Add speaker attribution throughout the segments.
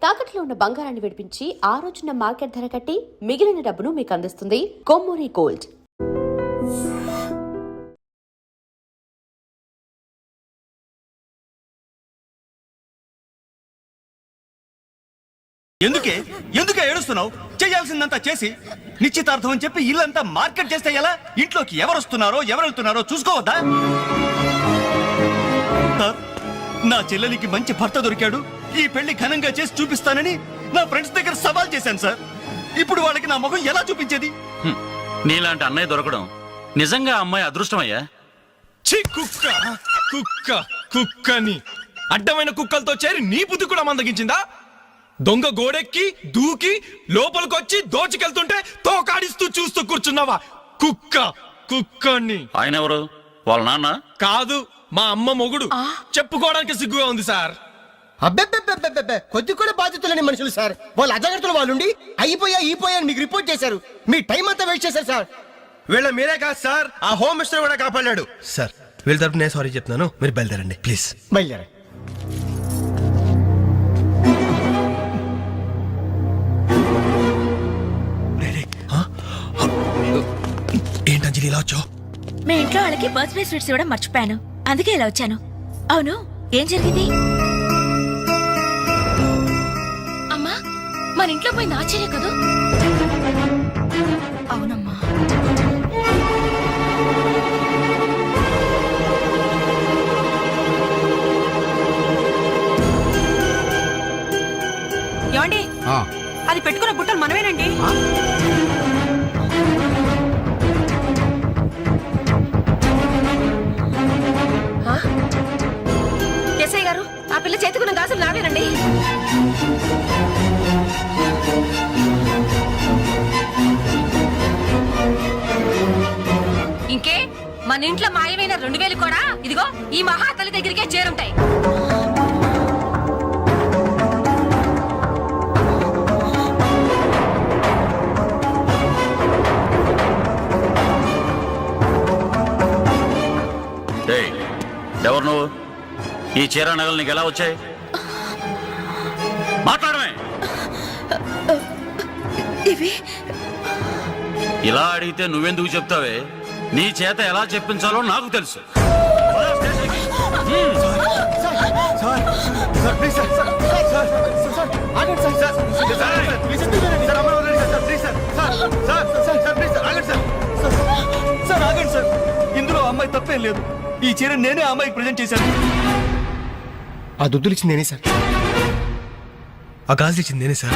Speaker 1: తాకట్లో ఉన్న బంగారాన్ని విడిపించి ఆ రోజున మార్కెట్ ధర కట్టి మిగిలిన డబ్బును మీకు అందిస్తుంది కొమ్మూరి గోల్డ్.
Speaker 2: ఎందుకే ఏడుస్తున్నావు? చేయాల్సిందంతా చేసి నిశ్చితార్థం అని చెప్పి ఇల్లంతా మార్కెట్ చేస్తే ఎలా? ఇంట్లోకి ఎవరు వస్తున్నారో ఎవరు వెళ్తున్నారో చూసుకోవద్దా? నా చెల్లెలికి మంచి భర్త దొరికాడు, ఈ పెళ్లి ఘనంగా చేసి చూపిస్తానని నా ఫ్రెండ్స్ దగ్గర సవాల్ చేశాను సార్. ఇప్పుడు వాళ్ళకి నా ముఖం ఎలా చూపించేది?
Speaker 3: నీలాంటి అన్నయ్య దొరకడం నిజంగా అమ్మాయి అదృష్టమయ్యా.
Speaker 4: కుక్క కుక్క కుక్కని అడ్డమైన కుక్కలతో చేరి నీ బుద్ధి కూడా మందగించిందా? దొంగ గోడెక్కి దూకి లోపలికొచ్చి దోచుకెళ్తుంటే తోకాడిస్తూ చూస్తూ కూర్చున్నావా? కుక్క కుక్కని.
Speaker 3: ఆయన ఎవరు? వాళ్ళ నాన్న
Speaker 4: కాదు, మా అమ్మ మొగుడు. చెప్పుకోవడానికి సిగ్గుగా ఉంది సార్.
Speaker 5: అబ్బెబ్బెబ్బెబ్బెబ్బె కొద్ది కూడా బాధ్యతలేని మనుషులు సార్. వాళ్ళు అజాగ్రత్తలు వాళ్ళుండి అయిపోయా మీకు రిపోర్ట్ చేశారు. మీ టైం అంతా వేస్ట్ చేశారు సార్.
Speaker 4: వీళ్ళ మీరే కాదు సార్, ఆ హోమ్ మినిస్టర్ కూడా కాపాడాడు సార్. వీళ్ళ తరపు నేను సారీ చెప్తున్నాను, మీరు బయలుదేరండి ప్లీజ్.
Speaker 5: బయలుదేరా.
Speaker 4: ఏంటంజలి ఇలా వచ్చావు?
Speaker 6: మీ ఇంట్లో వాళ్ళకి బర్త్డే స్వీట్స్ ఇవ్వడం మర్చిపోయాను, అందుకే ఇలా వచ్చాను. అవును, ఏం జరిగింది?
Speaker 7: అమ్మా, మన ఇంట్లో పోయింది ఆశ్చర్య కదా?
Speaker 6: అవునమ్మా.
Speaker 7: ఏమండి, అది పెట్టుకున్న బుట్టలు మనమేనండి. ఎస్ఐ గారు, ఆ పిల్ల చేతుకున్న గాజులు నావేనండి. ఇంకే మన ఇంట్లో మాయమైన 2000 కూడా ఇదిగో ఈ మహాతల్లి దగ్గరికే చేరుంటాయి.
Speaker 3: ఎవరు నువ్వు? ఈ చీర నగలు నీకు ఎలా వచ్చాయి? మాట్లాడమే.
Speaker 6: ఇవి
Speaker 3: ఇలా అడిగితే నువ్వెందుకు చెప్తావే? నీ చేత ఎలా చెప్పించాలో నాకు తెలుసు.
Speaker 2: ఇందులో అమ్మాయి తప్పేం లేదు. ఈ చీర నేనే అమ్మాయికి ప్రజెంట్ చేశాను.
Speaker 4: ఆ దుద్దులు ఇచ్చింది నేనే సార్, ఆ గాజులు ఇచ్చింది నేనే సార్,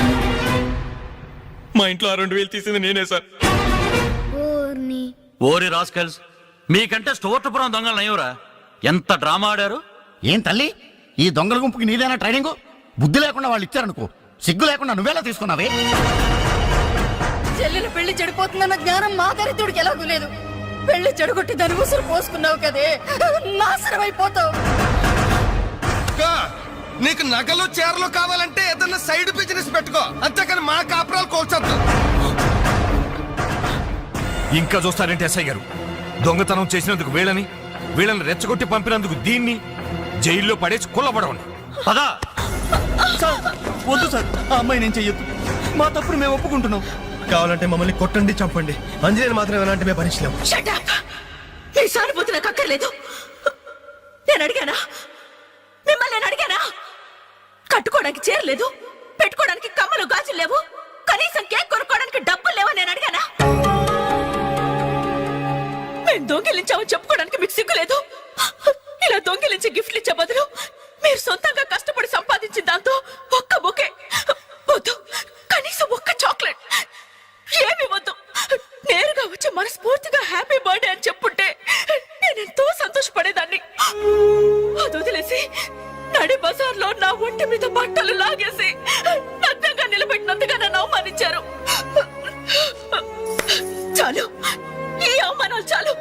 Speaker 4: మా ఇంట్లో ఆ 2000 తీసింది నేనే సార్.
Speaker 3: ఓరి రాస్కల్స్, మీకంటే స్టోర్టపురం దొంగలు నయ్యవరా? ఎంత డ్రామా ఆడారు.
Speaker 8: ఏం తల్లి, ఈ దొంగల గుంపుకి నీదేనా ట్రైనింగ్? బుద్ధి లేకుండా వాళ్ళు ఇచ్చారనుకో, సిగ్గు లేకుండా నువ్వేలా తీసుకున్నావే?
Speaker 7: చెల్లెలు పెళ్లి చెడిపోతుందన్న జ్ఞానం మా దరిద్రుడికి ఎలాగూ లేదు. పెళ్లి చెడగొట్టి దాని ఉసురు పోసుకున్నావు కదే, నాశనం అయిపోతావు.
Speaker 4: నీకు నగలు చీరలు కావాలంటే ఏదన్నా సైడ్ బిజినెస్ పెట్టుకో, అంతేకాని మా కాపురాలు కోల్చొద్దు.
Speaker 9: ఇంకా చూస్తారంటే ఎస్ఐ గారు, దొంగతనం చేసినందుకు వీళ్ళని రెచ్చగొట్టి పంపినందుకు దీన్ని జైల్లో పడేసి కుల్లబడవండి.
Speaker 3: పదా.
Speaker 2: వద్దు సార్, ఆ అమ్మాయి నేను చెయ్యొద్దు. మా తప్పును మేము ఒప్పుకుంటున్నాం.
Speaker 4: కావాలంటే మమ్మల్ని కొట్టండి, చంపండి, అంజలిని మాత్రం ఎలాంటి మేము భరించలేము.
Speaker 6: మీ సానుభూతి నాకు అక్కర్లేదు. నేను అడిగానా? మిమ్మల్ని నేను అడిగానా? కట్టుకోవడానికి చీర లేదు, పెట్టుకోవడానికి కమ్మలు గాజులు లేవు, కనీసం కేక్ కొనుక్కోవడానికి డబ్బులు లేవని నేను అడిగానా? మేము దొంగిలించామని చెప్పుకోవడానికి మీకు సిగ్గు లేదు. ఇలా దొంగిలించి గిఫ్ట్లు ఇచ్చే బదులు మీరు సొంతంగా కష్టపడి సంపాదించిన దాంతో ఒక్క బొకే వద్దు, కనీసం ఒక్క చాక్లెట్ ఏమి వద్దు, నేరుగా వచ్చి మనస్ఫూర్తిగా హ్యాపీ బర్త్డే అని చెప్పుంటే నేనెంతో సంతోషపడేదాన్ని. అది వదిలేసి నడి బజార్లో నా ఒంటి మీద బట్టలు లాగేసి నగ్నంగా నిలబెట్టినందుగా నన్ను అవమానించారు. చాలు, ఈ అవమానాలు చాలు.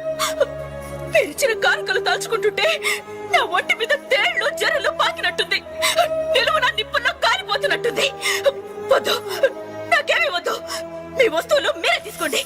Speaker 6: పిలిచిన కానుకలు దాల్చుకుంటుంటే నా ఒంటి మీద తేళ్లు జరలు పాకినట్టుంది, నిలువున నిప్పుల్లో కాలిపోతున్నట్టుంది. వద్దు, నాకేమీ వద్దు. మీ వస్తువులు మీరే తీసుకోండి.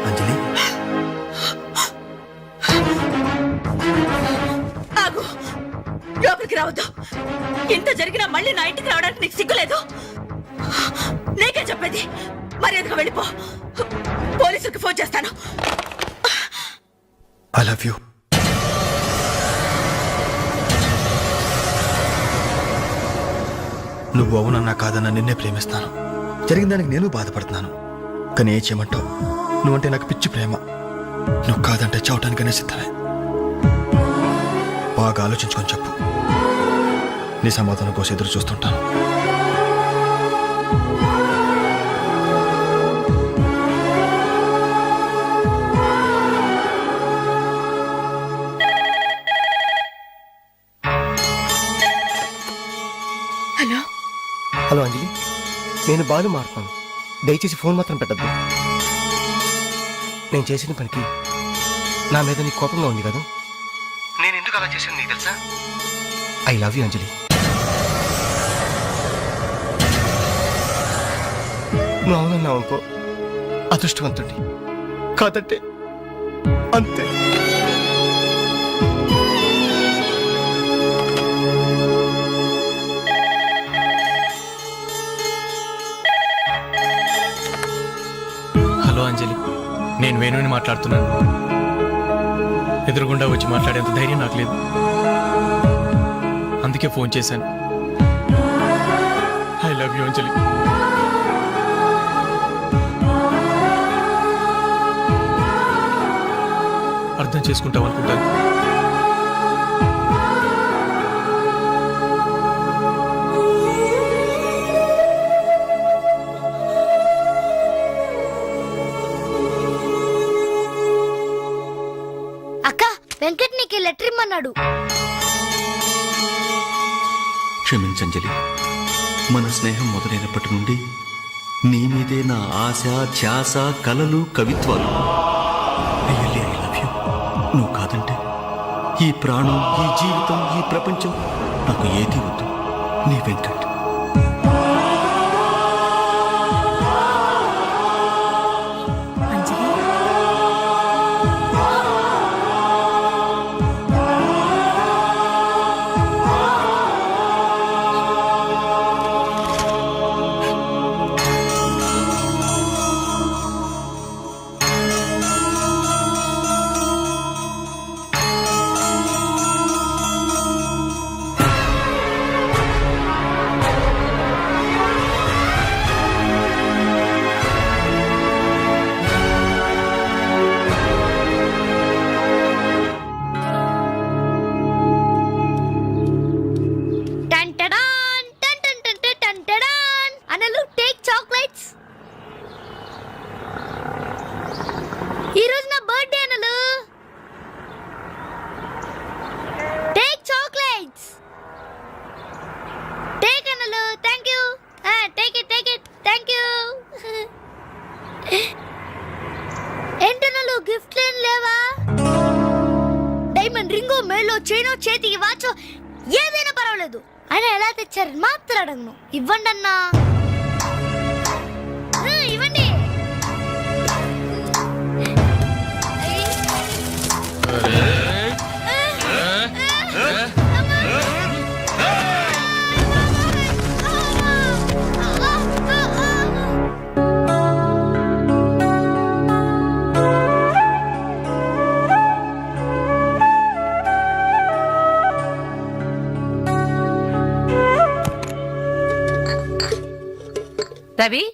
Speaker 2: అంజలి
Speaker 6: ఆగు, లోపలికి రావద్దు. ఇంత జరిగినా మళ్ళీ నా ఇంటికి రావడానికి నీకు సిగ్గులేదు? నీకే చెప్పేది, మర్యాదగా వెళ్ళిపో. పోలీసులకు ఫోన్ చేస్తాను.
Speaker 4: I love you. నువ్వు అవునన్నా కాదన్నా నిన్నే ప్రేమిస్తాను. జరిగిన దానికి నేను బాధపడుతున్నాను. కానీ ఏం చేయమంటావు? నువ్వంటే నాకు పిచ్చి ప్రేమ. నువ్వు కాదంటే చావటానికనే సిద్ధమే. బాగా ఆలోచించుకొని చెప్పు. నీ సమాధానం కోసం ఎదురు చూస్తుంటాను.
Speaker 6: హలో
Speaker 5: హలో అంజలి, నేను బాలు మారుతాను. దయచేసి ఫోన్ మాత్రం పెట్టద్దు. నేను చేసిన పనికి నా మీద నీకు కోపంగా ఉంది కదా? నేను ఎందుకు అలా చేశాను నీకు తెలుసా? ఐ లవ్ యూ అంజలి. నువ్వు అవునన్నావు అనుకో, అదృష్టవంతుడి. కాదంటే అంతే.
Speaker 4: హలో అంజలి, నేను వేణుని మాట్లాడుతున్నాను. ఎదురుగుండా వచ్చి మాట్లాడేంత ధైర్యం నాకు లేదు. అందుకే ఫోన్ చేశాను. ఐ లవ్ యూ అంజలి. అర్థం చేసుకుంటావు అనుకుంటాను.
Speaker 7: అక్క, వెంకట్ నీకు లెటర్ ఇమ్మన్నాడు.
Speaker 2: క్షమించంజలి, మన స్నేహం మొదలైనప్పటి నుండి నీ మీదే నా ఆశ, ధ్యాస, కలలు, కవిత్వాలు. అయ్యల్లి, ఐ లవ్ యూ. నువ్వు కాదంటే ఈ ప్రాణం, ఈ జీవితం, ఈ ప్రపంచం నాకు ఏది వద్దు. నీ వెంకట్.
Speaker 6: అంజలి,
Speaker 7: టంటడాన్, టంటంటంట, టంటడాన్. అనలు టేక్ చాక్లెట్స్. ఈ రోజు నా బర్త్డే అనలు. Take chocolates. టేక్ అనలు. Thank you. Take it, take it. Thank you. ఏంటనలు గిఫ్ట్ ఏం లేవా? డైమండ్ రింగో, మేలో చైనో, చేతికి వాచో ఏదైనా పర్వాలేదు. ఆయన ఎలా తెచ్చారు మాత్రం అడగను. ఇవ్వండి అన్నా. ఇవ్వండి.
Speaker 10: రవి,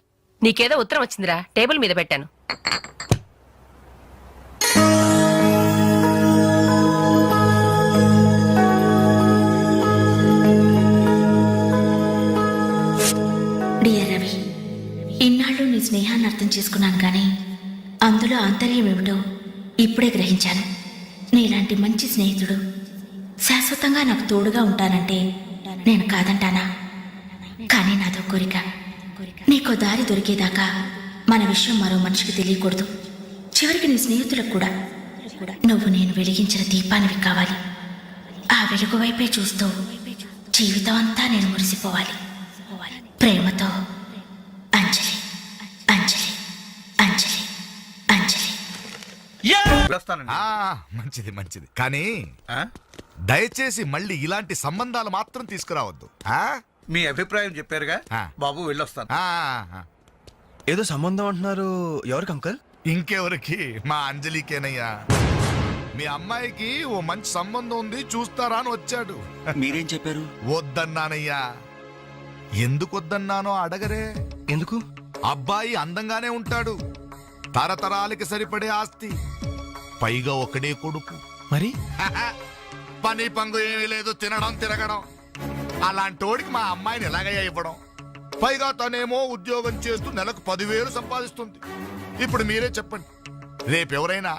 Speaker 10: నీకేదో ఉత్తరం వచ్చిందిరా, టేబుల్ మీద పెట్టాను.
Speaker 11: డియర్ రవి, ఇన్నాళ్ళు నీ స్నేహాన్ని అర్థం చేసుకున్నాను, కానీ అందులో ఆంతర్యం ఏమిటో ఇప్పుడే గ్రహించాను. నీలాంటి మంచి స్నేహితుడు శాశ్వతంగా నాకు తోడుగా ఉంటానంటే నేను కాదంటానా? కానీ నాదో కోరిక. నీకో దారి దొరికేదాకా మన విషయం మరో మనిషికి తెలియకూడదు. చివరికి నీ స్నేహితులకు కూడా నువ్వు నేను వెలిగించిన దీపానివి కావాలి. ఆ వెలుగు వైపే చూస్తూ జీవితం అంతా నేను మురిసిపోవాలి. ప్రేమతో అంజలి, అంజలి, అంజలి.
Speaker 12: వెళ్ళొస్తానండి.
Speaker 9: మంచిది మంచిది కానీ దయచేసి మళ్ళీ ఇలాంటి సంబంధాలు మాత్రం తీసుకురావద్దు.
Speaker 12: మీ అభిప్రాయం చెప్పారుగా బాబు, వెళ్ళొస్తాను.
Speaker 4: ఏదో సంబంధం అంటున్నారు, ఎవరికి అంకుల్?
Speaker 9: ఇంకెవరికి? మా అంజలికేనయ్యా. మీ అమ్మాయికి ఓ మంచి సంబంధం ఉంది, చూస్తారా అని వచ్చాడు.
Speaker 2: మీరేం చెప్పారు?
Speaker 9: వద్దన్నానయ్యా. ఎందుకు వద్దన్నానో అడగరే.
Speaker 4: ఎందుకు?
Speaker 9: అబ్బాయి అందంగానే ఉంటాడు, తరతరాలకి సరిపడే ఆస్తి, పైగా ఒకడే కొడుకు.
Speaker 4: మరి
Speaker 9: పని పంగు ఏమీ లేదు, తినడం తిరగడం. అలాంటోడికి మా అమ్మాయిని ఎలాగయ్యా ఇవ్వడం? పైగా తనేమో ఉద్యోగం చేస్తూ నెలకు 10,000 సంపాదిస్తుంది. ఇప్పుడు మీరే చెప్పండి, రేపెవరైనా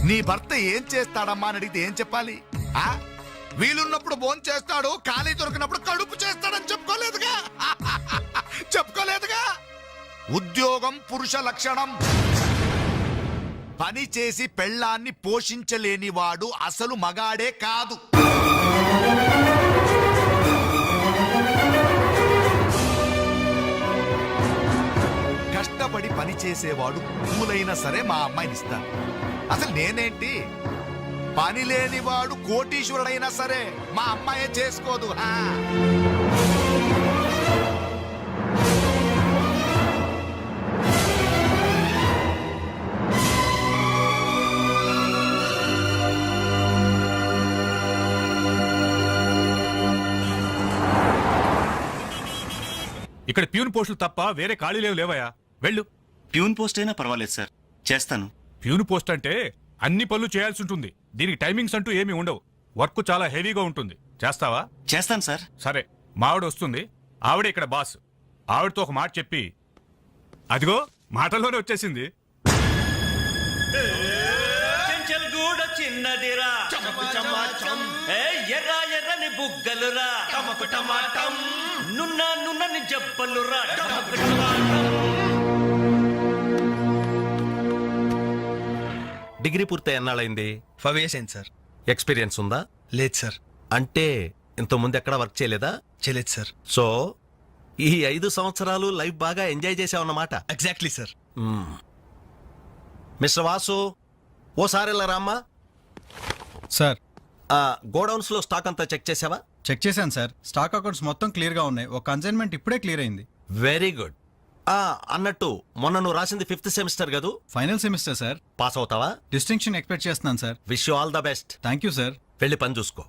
Speaker 9: నీ భర్త ఏం చేస్తాడమ్మా అని అడిగితే ఏం చెప్పాలి? వీలున్నప్పుడు భోజనం చేస్తాడు, ఖాళీ దొరికినప్పుడు కడుపు చేస్తాడని చెప్పుకోలేదుగా. చెప్పుకోలేదుగా. ఉద్యోగం పురుష లక్షణం. పని చేసి పెళ్ళాన్ని పోషించలేని వాడు అసలు మగాడే కాదు. కష్టపడి పని చేసేవాడు పూలైనా సరే మా అమ్మాయిని ఇస్తాను. అసలు నేనేంటి, పని లేనివాడు కోటీశ్వరుడైనా సరే మా అమ్మాయే చేసుకోదు. ఇక్కడ ప్యూన్ పోస్టులు తప్ప వేరే ఖాళీలేవు లేవయా. వెళ్ళు.
Speaker 2: ప్యూన్ పోస్ట్ అయినా పర్వాలేదు సార్, చేస్తాను.
Speaker 9: ప్యూన్ పోస్ట్ అంటే అన్ని పనులు చేయాల్సి ఉంటుంది. దీనికి టైమింగ్స్ అంటూ ఏమీ ఉండవు. వర్క్ చాలా హెవీగా ఉంటుంది. చేస్తావా?
Speaker 2: చేస్తాను సార్.
Speaker 9: సరే, మావిడ వస్తుంది, ఆవిడ ఇక్కడ బాస్. ఆవిడతో ఒక మాట చెప్పి, అదిగో మాటల్లోనే వచ్చేసింది.
Speaker 3: చిన్నదిరా ఎర్ర ఎర్రని బుగ్గలురా, నున్న నున్నని జబ్బలురా.
Speaker 12: డిగ్రీ పూర్తి ఎన్నాళ్ళైంది?
Speaker 4: 5 years అయింది సార్.
Speaker 12: ఎక్స్పీరియన్స్ ఉందా?
Speaker 4: లేదు సార్.
Speaker 12: అంటే ఇంత ముందు ఎక్కడ వర్క్ చేయలేదా?
Speaker 4: చేయలేదు సార్.
Speaker 12: సో ఈ 5 సంవత్సరాలు లైఫ్ బాగా ఎంజాయ్ చేసావన్నమాట.
Speaker 4: Exactly sir.
Speaker 12: మిస్టర్ వాసు, ఓసారి ఇలా రామ్మా.
Speaker 13: సార్,
Speaker 12: గోడౌన్స్ లో స్టాక్ అంతా చెక్ చేసావా?
Speaker 13: చెక్ చేశాను సార్. స్టాక్ అకౌంట్స్ మొత్తం క్లియర్ గా ఉన్నాయి. ఒక కన్సైన్మెంట్ ఇప్పుడే క్లియర్ అయింది.
Speaker 12: Very good. అన్నట్టు మొన్న నువ్వు రాసింది 5th సెమిస్టర్ కదూ?
Speaker 13: Final semester sir.
Speaker 12: పాస్ అవుతావా?
Speaker 13: డిస్టింక్షన్ ఎక్స్పెక్ట్ చేస్తున్నాను sir.
Speaker 12: Wish you all the best.
Speaker 13: Thank you sir.
Speaker 12: వెళ్ళి పని చూసుకో.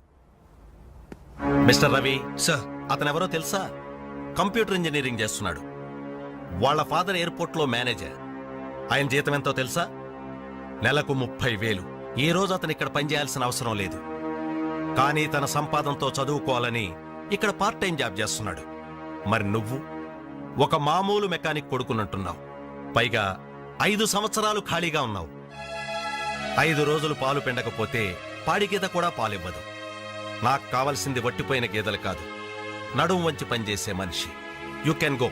Speaker 12: Mister Ravi
Speaker 4: sir.
Speaker 12: అతను ఎవరో తెలుసా? కంప్యూటర్ ఇంజనీరింగ్ చేస్తున్నాడు. వాళ్ళ ఫాదర్ ఎయిర్పోర్ట్ లో మేనేజర్. ఆయన జీతం ఎంతో తెలుసా? నెలకు 30,000. ఈ రోజు అతను ఇక్కడ పనిచేయాల్సిన అవసరం లేదు, కానీ తన సంపాదనతో చదువుకోవాలని ఇక్కడ పార్ట్ టైం జాబ్ చేస్తున్నాడు. మరి నువ్వు ఒక మామూలు మెకానిక్ కొడుకునంటున్నావు, పైగా 5 సంవత్సరాలు ఖాళీగా ఉన్నావు. 5 రోజులు పాలు పిండకపోతే పాడి గీత కూడా పాలివ్వదు. నాకు కావలసింది వట్టిపోయిన గీదలు కాదు, నడుము వంచి పనిచేసే మనిషి. You can go.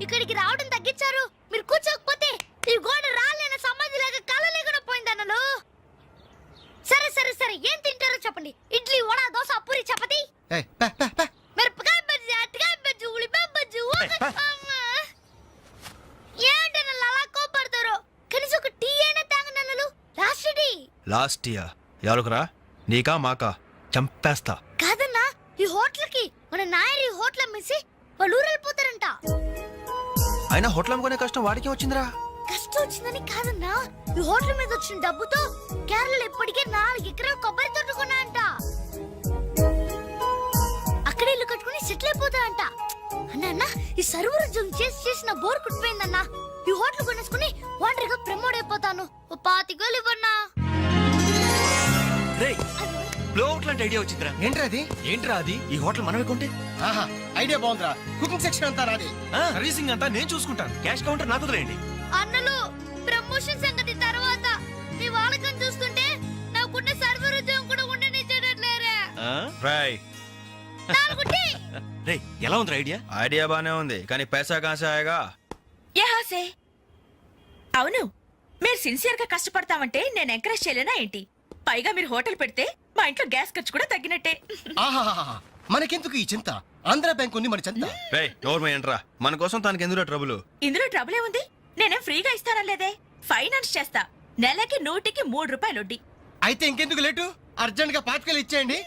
Speaker 11: ఇక్కడికి రావడం తగ్గించారు. మీరు కూర్చోకపోతే ఈ గోడ రాలేన సమాధి లాగా కలలేకుండా పోయిందన్నలు. సరే సరే సరే, ఏం తింటారో చెప్పండి. ఇడ్లీ, వడ, దోశ, పూరి, చపాతి, మిరపకాయ బజ్జీ, అరటికాయ బజ్జీ, ఉల్లిపాయ బజ్జీ. ఏంటన్నలు అలా కోపడతారు? కనీసం ఒక టీ అయినా తాగనన్నలు. Last tea.
Speaker 4: లాస్ట్ ఇయర్ ఎవరుకురా? నీకా మాకా? చంపేస్తా.
Speaker 11: కాదన్నా, ఈ హోటల్ కి మన నాయర్ ఈ హోటల్ అమ్మేసి వాళ్ళు ఊరెళ్ళిపోతారంట.
Speaker 4: అయినా హోటల్ అమ్ముకునే కష్టం వాడికి వచ్చిందిరా.
Speaker 11: కష్టం వచ్చిందని కాదన్నా, ఈ హోటల్ మీద వచ్చిన డబ్బుతో కేరళలో ఇప్పటికే 4 ఎకరాలు కొబ్బరి తోట కొన్నాయంట. అక్కడే ఇల్లు కట్టుకుని సెటిల్ అయిపోతాయంట. అన్న ఈ సర్వర్ ఉద్యోగం చేసి నా బోర్ కుట్టిపోయిందన్నా. ఈ హోటల్ కొనేసుకుని వాటర్ గా ప్రమోట్ అయిపోతాను. ఓ 25,000 ఇవ్వన్నా.
Speaker 2: బ్లోఅవుట్ లాంటి ఐడియా వచ్చిందిరా.
Speaker 4: ఏంట్రా అది? ఈ హోటల్ మనమే కొంటే
Speaker 5: ఆహా, ఐడియా బాగుందిరా. కుకింగ్ సెక్షన్ అంతా నాది,
Speaker 4: సర్వీసింగ్ అంతా నేను చూసుకుంటాను.
Speaker 2: క్యాష్ కౌంటర్ నాకు వదిలేయండి.
Speaker 11: అన్నలు, ప్రమోషన్ సంగతి తర్వాత. మీ వాళ్ళకం చూస్తుంటే నాకున్న సర్వర్ ఉద్యోగం కూడా ఉండనిచ్చేటట్లేరే.
Speaker 4: రాయ్
Speaker 2: రే, ఎలా ఉంది ఐడియా?
Speaker 4: ఐడియా బానే ఉంది, కానీ పైసా కాసాయగా.
Speaker 6: అవును, మీరు సిన్సియర్ గా కష్టపడతామంటే నేను ఎంకరేజ్ చేయలేనా ఏంటి? పైగా మీరు హోటల్ పెడితే మా ఇంట్లో గ్యాస్ ఖర్చు కూడా తగ్గినట్టే.
Speaker 5: ఆహాహాహా. మనకెందుకు ఈ చింత? ఆంధ్ర బ్యాంక్ ఉంది మన చింత.
Speaker 4: రే నోర్మ ఏంట్రా, మన కోసం తనకి ఎందులో ట్రబుల్?
Speaker 6: ఇందులో ట్రబుల్ ఏముంది? నేనేం ఫ్రీగా ఇస్తానలేదే. ఫైనాన్స్ చేస్తా. నెలకి 100కి 3 రూపాయలు వడ్డీ.
Speaker 5: అయితే ఇంకెందుకు లేటు? అర్జెంట్ గా పాతికలు ఇచ్చేయండి.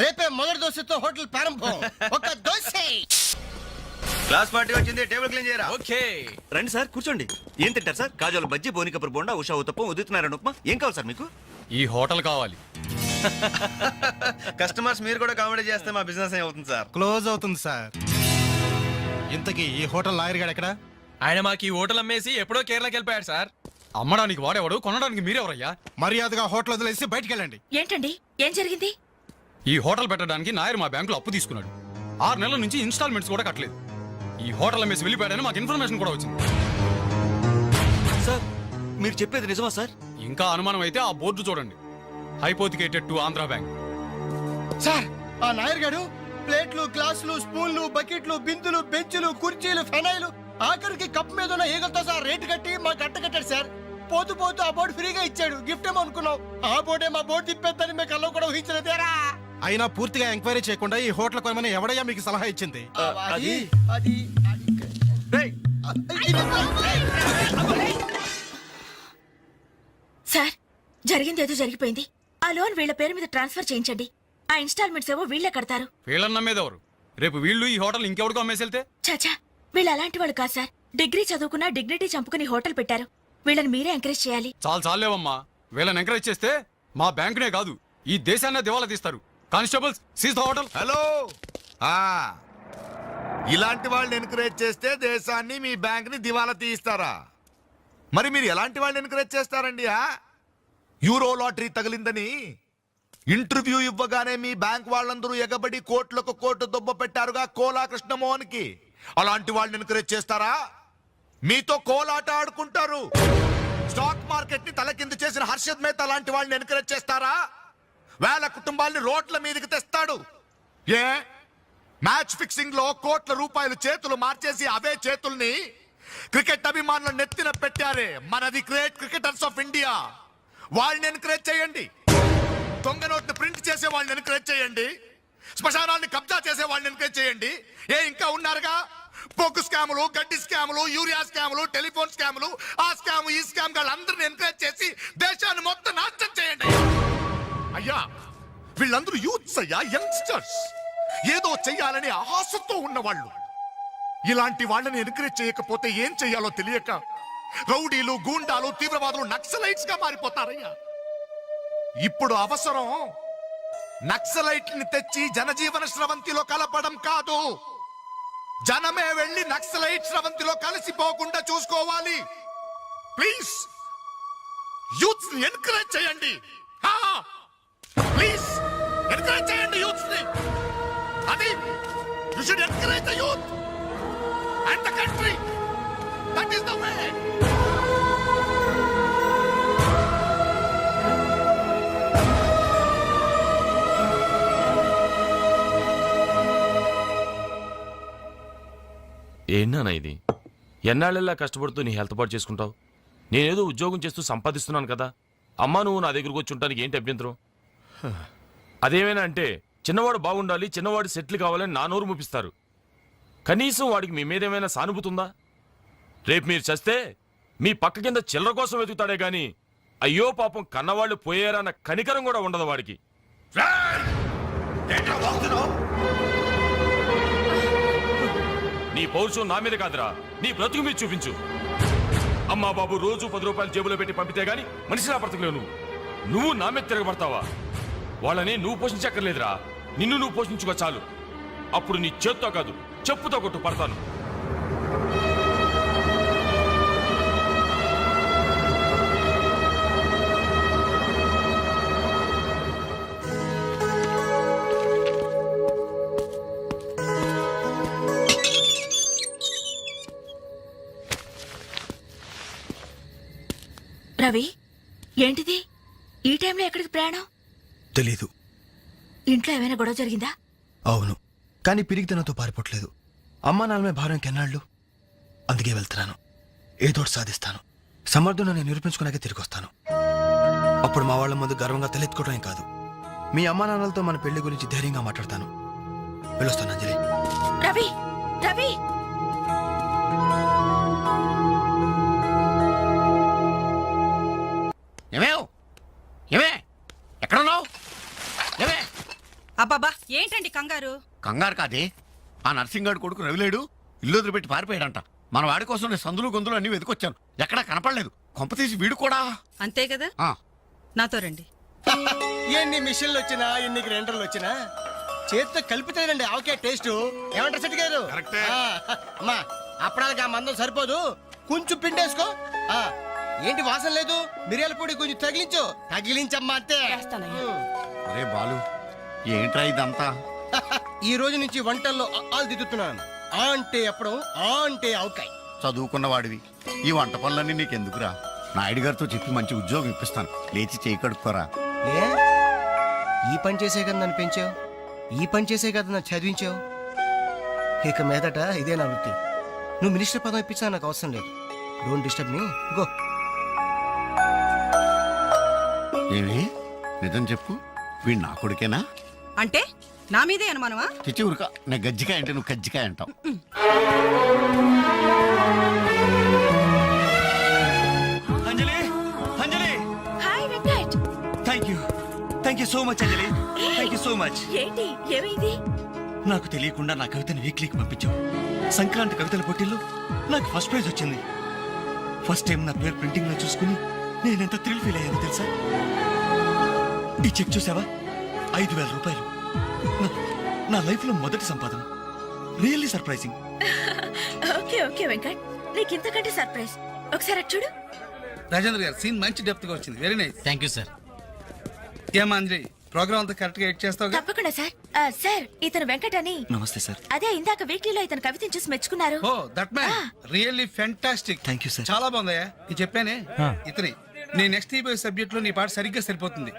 Speaker 5: రేపే మొదటి దోశతో హోటల్ ప్రారంభం. ఒక దోశ.
Speaker 4: క్లాస్ పార్టీ వచ్చింది, టేబుల్ క్లీన్ చేయరా.
Speaker 2: ఓకే రండి సార్ కూర్చోండి. ఏం తింటారు సార్? కాజోల బజ్జీ, బోనికపూర్ బోండా, ఉషా ఉత్తప్పం, ఉదితనారాయణ ఉప్మా. ఏం కావాలి సార్ మీకు?
Speaker 13: ఈ హోటల్ కావాలి.
Speaker 4: కస్టమర్స్ మీరు కూడా కామెడీ చేస్తే మా బిజినెస్ అవుతుంది సార్.
Speaker 13: క్లోజ్ అవుతుంది సార్. ఇంతకీ ఈ హోటల్ లాయర్ గారు ఎక్కడ?
Speaker 4: ఆయన మాకు ఈ హోటల్ అమ్మేసి ఎప్పుడో కేరళకి వెళ్ళిపోయాడు సార్.
Speaker 13: అమ్మడానికి వాడేవాడు, కొనడానికి మీరెవరయ్యా? మర్యాదగా హోటల్ వదిలేసి బయటికి వెళ్ళండి.
Speaker 6: ఏంటండి, ఏం జరిగింది?
Speaker 13: ఈ హోటల్ పెట్టడానికి నాయర్ మా బ్యాంకులో అప్పు తీసుకున్నాడు. 6 నెలల నుంచి ఇన్స్టాల్మెంట్స్ కూడా కట్టలేదు. ఈ హోటల్ అమ్మేసి వెళ్ళిపోయాడని మాకు ఇన్ఫర్మేషన్ కూడా వచ్చింది.
Speaker 2: సార్ మీరు చెప్పేది నిజమా సార్?
Speaker 13: ఇంకా అనుమానం అయితే ఆ బోర్డు చూడండి, hypothecated to Andhra bank.
Speaker 5: Sir, ఆ నాయర్ గారు ప్లేట్లు, గ్లాసులు, స్పూన్లు, బకెట్లు, బిందులు, బెంచులు, కుర్చీలు, ఫెనాయిలు, ఆఖరికి కప్ మీద ఉన్న ఈగలతో సార్ రేటు కట్టి మాకు కట్టకట్టాడు సార్. పోతూ పోతూ ఆ బోర్డు ఫ్రీగా ఇచ్చాడు. గిఫ్ట్ ఏమో అనుకున్నాం. ఆ బోర్డే మా బోర్డు తిప్పేద్దని మీకు అల్లో కూడా ఊహించలేదేరా.
Speaker 13: అయినా పూర్తిగా ఎంక్వైరీ చేయకుండా ఈ హోటల్ కొనమని ఎవడయ్యా మీకు సలహా ఇచ్చింది?
Speaker 5: అది అది
Speaker 6: సార్, జరిగిందేదో జరిగిపోయింది. ఆ లోన్ వీళ్ళ పేరు మీద ట్రాన్స్ఫర్ చేయించండి. ఆ ఇన్స్టాల్మెంట్స్ ఏవో వీళ్ళే కడతారు.
Speaker 13: వీళ్ళని నమ్మేదెవరు? రేపు వీళ్ళు ఈ హోటల్ ఇంకెవరికో అమ్మేసి
Speaker 6: చాచా, వీళ్ళు అలాంటి వాళ్ళు కాదు సార్. డిగ్రీ చదువుకున్నా డిగ్నిటీ చంపుకుని హోటల్ పెట్టారు. వీళ్ళని మీరే ఎంకరేజ్ చేయాలి.
Speaker 13: చాలేవమ్మా. వీళ్ళని ఎంకరేజ్ చేస్తే మా బ్యాంకునే కాదు ఈ దేశాన్నే దివాలా తీస్తారు. Constables, seize the hotel.
Speaker 9: Hello, ఇలాంటి వాళ్ళని ఎంకరేజ్ చేస్తే దేశాన్ని, మీ బ్యాంక్ ని దివాలా తీయిస్తారా? మరి మీరు ఎలాంటి వాళ్ళని ఎంకరేజ్ చేస్తారండి? యూరో లాటరీ తగిలిందని ఇంటర్వ్యూ ఇవ్వగానే మీ బ్యాంక్ వాళ్ళందరూ ఎగబడి కోట్లకు కోట్లు దొబ్బ పెట్టారుగా కోలా కృష్ణమోహన్ కి. అలాంటి వాళ్ళని ఎంకరేజ్ చేస్తారా? మీతో కోలాట ఆడుకుంటారు. స్టాక్ మార్కెట్ ని తలకిందు చేసిన హర్షద్ మేహతా లాంటి వాళ్ళని ఎంకరేజ్ చేస్తారా? వేల కుటుంబాల్ని రోడ్ల మీదకి తెస్తాడు. ఏ మ్యాచ్ ఫిక్సింగ్ లో కోట్ల రూపాయలు చేతులు మార్చేసి అవే చేతుల్ని క్రికెట్ అభిమానుల నెత్తిన పెట్టారే మనది గ్రేట్ క్రికెటర్స్ ఆఫ్ ఇండియా. వాళ్ళని ఎంకరేజ్ చేయండి. దొంగ నోట్ని ప్రింట్ చేసే వాళ్ళని ఎంకరేజ్ చేయండి. శ్మశానాన్ని కబ్జా చేసే వాళ్ళని ఎంకరేజ్ చేయండి. ఇంకా ఉన్నారుగా పొగ్గు స్కాములు, గడ్డి స్కాములు, యూరియా స్కాములు, టెలిఫోన్ స్కాములు, ఆ స్కామ్ ఈ స్కామ్ వాళ్ళందరినీ ఎంకరేజ్ చేసి దేశాన్ని మొత్తం నాశనం చేయండి. అయ్యా, వీళ్ళందరూ యూత్స్ అయ్యా, యంగ్స్టర్స్, ఏదో చెయ్యాలని ఆశతో ఉన్నవాళ్ళు. ఇలాంటి వాళ్ళని ఎంకరేజ్ చేయకపోతే ఏం చెయ్యాలో తెలియక రౌడీలు, గూండాలు, తీవ్రవాదులు, నక్సలైట్స్ గా మారిపోతారయ్యా. ఇప్పుడు అవసరం నక్సలైట్ని తెచ్చి జనజీవన స్రవంతిలో కలపడం కాదు, జనమే వెళ్ళి నక్సలైట్ స్రవంతిలో కలిసిపోకుండా చూసుకోవాలి. ప్లీజ్ యూత్స్ ని ఎంకరేజ్ చేయండి. ప్లీజ్ ఎంకరేజ్ చేయండి యూత్స్ ని. అది you should encourage the youth and the country. That is the way.
Speaker 3: ఏంటన్నా ఇది? ఎన్నాళ్ళెల్లా కష్టపడుతూ నీ హెల్త్ పాటు చేసుకుంటావు? నేనేదో ఉద్యోగం చేస్తూ సంపాదిస్తున్నాను కదా. అమ్మా నువ్వు నా దగ్గరకు వచ్చి ఉండడానికి ఏంటి అభ్యంతరం? అదేమైనా అంటే చిన్నవాడు బాగుండాలి, చిన్నవాడు సెటిల్ కావాలని నా నోరు ముపిస్తారు. కనీసం వాడికి మీ మీద ఏమైనా సానుభూతి ఉందా? రేపు మీరు చస్తే మీ పక్క కింద చిల్లర కోసం వెతుకుతాడే గాని అయ్యో పాపం కన్నవాళ్ళు పోయారన్న కనికరం కూడా ఉండదు వాడికి. నీ పౌరుషం నా మీద కాదురా, నీ బ్రతుకు మీద చూపించు. అమ్మా బాబు రోజు 10 రూపాయలు జేబులో పెట్టి పంపితే గాని మనిషి నా బ్రతకలేవు. నువ్వు నా మీద తిరగబడతావా? వాళ్ళని నువ్వు పోషించక్కర్లేదురా, నిన్ను నువ్వు పోషించుకో చాలు. అప్పుడు నీ చేత్తో కాదు చెప్పుతో కొట్టు పడతాను.
Speaker 6: రవి, ఏంటిది ఈ టైంలో ఎక్కడికి ప్రయాణం?
Speaker 4: తెలీదు.
Speaker 6: ఇంట్లో ఏమైనా గొడవ జరిగిందా?
Speaker 4: అవును, కానీ పిరిగితనంతో పారిపోవట్లేదు. అమ్మా నాన్నమే భారం కెన్నాళ్ళు, అందుకే వెళ్తున్నాను. ఏదోటి సాధిస్తాను. సమర్థుడు నేను నిరూపించుకున్నాకే తిరిగి వస్తాను. అప్పుడు మా వాళ్ళ ముందు గర్వంగా తలెత్తుకోవడం కాదు, మీ అమ్మా నాన్నలతో మన పెళ్లి గురించి ధైర్యంగా మాట్లాడతాను. వెళ్ళొస్తాను అంజలి.
Speaker 6: రవి రవి
Speaker 8: ఏమే ఎక్కడున్నావు? ఏమే
Speaker 7: అబ్బాబా ఏంటండి కంగారు?
Speaker 8: కంగారు కాదే, ఆ నర్సింగాడు కొడుకు రవిలేడు ఇల్లు వదిలిపెట్టి పారిపోయాడంట. మన వాడి కోసం నేను సందులు గొంతులు అన్ని వెతికొచ్చాను, ఎక్కడా కనపడలేదు. కొంప తీసి వీడు కూడా.
Speaker 7: అంతే కదా,
Speaker 8: ఆ,
Speaker 7: నాతో రండి.
Speaker 5: ఎన్ని మిషన్లు వచ్చినా ఎన్ని గ్రైండర్లు వచ్చినా చేతితో కలిపితేనండి ఆవకాయ టేస్ట్. ఏమంటారు సెట్ గారు? ఆ, అమ్మా అప్పడానికి ఆ మందం సరిపోదు, కొంచెం పిండేసుకో. ఆ, ఏంటి వాసన లేదు? మిరియాల పొడి కొంచెం తగిలించమ్మా అంతే.
Speaker 8: అరే బాలు, ఏంట్రా ఇదంతా?
Speaker 5: ఈ రోజు నుంచి వంటల్లో ఆలు దిద్దుతున్నాను. ఆ అంటే అప్పడం, ఆ అంటే ఆవకాయ.
Speaker 8: చదువుకున్న వాడివి, ఈ వంట పనులన్నీ నీకెందుకురా? నాయుడు గారితో చెప్పి మంచి ఉద్యోగం ఇప్పిస్తాను, లేచి చేయి కడుక్కోరా.
Speaker 5: ఏ ఈ పని చేసే కదా నన్ను పెంచావు, ఈ పని చేసే కదా నన్ను చదివించావు. ఇక మీదట ఇదే నా వృత్తి. నువ్వు మినిస్టర్ పదం ఇప్పించా నాకు అవసరం లేదు. Don't disturb me, go.
Speaker 8: ఏమి నిజం చెప్పు, వీడు నా కొడుకేనా?
Speaker 7: అంటే నా మీదే అనుమానమా?
Speaker 8: చిచ్చి ఊరుక, నేను గజ్జికాయ అంటే నువ్వు కజ్జికాయ అంటావు.
Speaker 2: Anjali, Anjali,
Speaker 6: hi Venkat.
Speaker 2: Thank you so much Anjali, thank you so much.
Speaker 6: ఏంటి ఏమైంది?
Speaker 2: నాకు తెలియకుండా నా కవితను వీక్లీకి పంపించావు. సంక్రాంతి కవితల పోటీల్లో నాకు ఫస్ట్ ప్రైజ్ వచ్చింది. ఫస్ట్ టైం నా పేరు ప్రింటింగ్ లో చూసుకుని నేనెంత థ్రిల్ ఫీల్ అయ్యాను తెలుసా? ఈ చెక్ చూసావా? 5,000 రూపాయలు. నా లైఫ్ లో మొదటి సంపాదన. Really surprising.
Speaker 6: Okay okay Venkat, నీకు ఇంతకంటే సర్ప్రైజ్. ఒకసారి అటు చూడు.
Speaker 13: రాజేంద్ర గారు సీన్ మంచి డెప్త్ గా వచ్చింది. Very nice.
Speaker 4: Thank you sir.
Speaker 13: ఏమా అంజలి, ప్రోగ్రామ్ అంతా కరెక్ట్ గా ఎడ్ చేస్తావు?
Speaker 6: తప్పకుండా సార్. సార్ ఇతను వెంకట్ అని.
Speaker 2: నమస్తే సార్.
Speaker 6: అదే ఇందాక వీక్లీలో ఇతను కవితను చూసి మెచ్చుకున్నారు.
Speaker 13: Oh that man really fantastic.
Speaker 2: Thank you sir.
Speaker 13: చాలా బాగుందయ్యా. నేను చెప్పానే ఇతని నీ నెక్స్ట్ ఈబోయ్ సబ్జెక్ట్ లో నీ పాట సరిగ్గా సరిపోతుంది.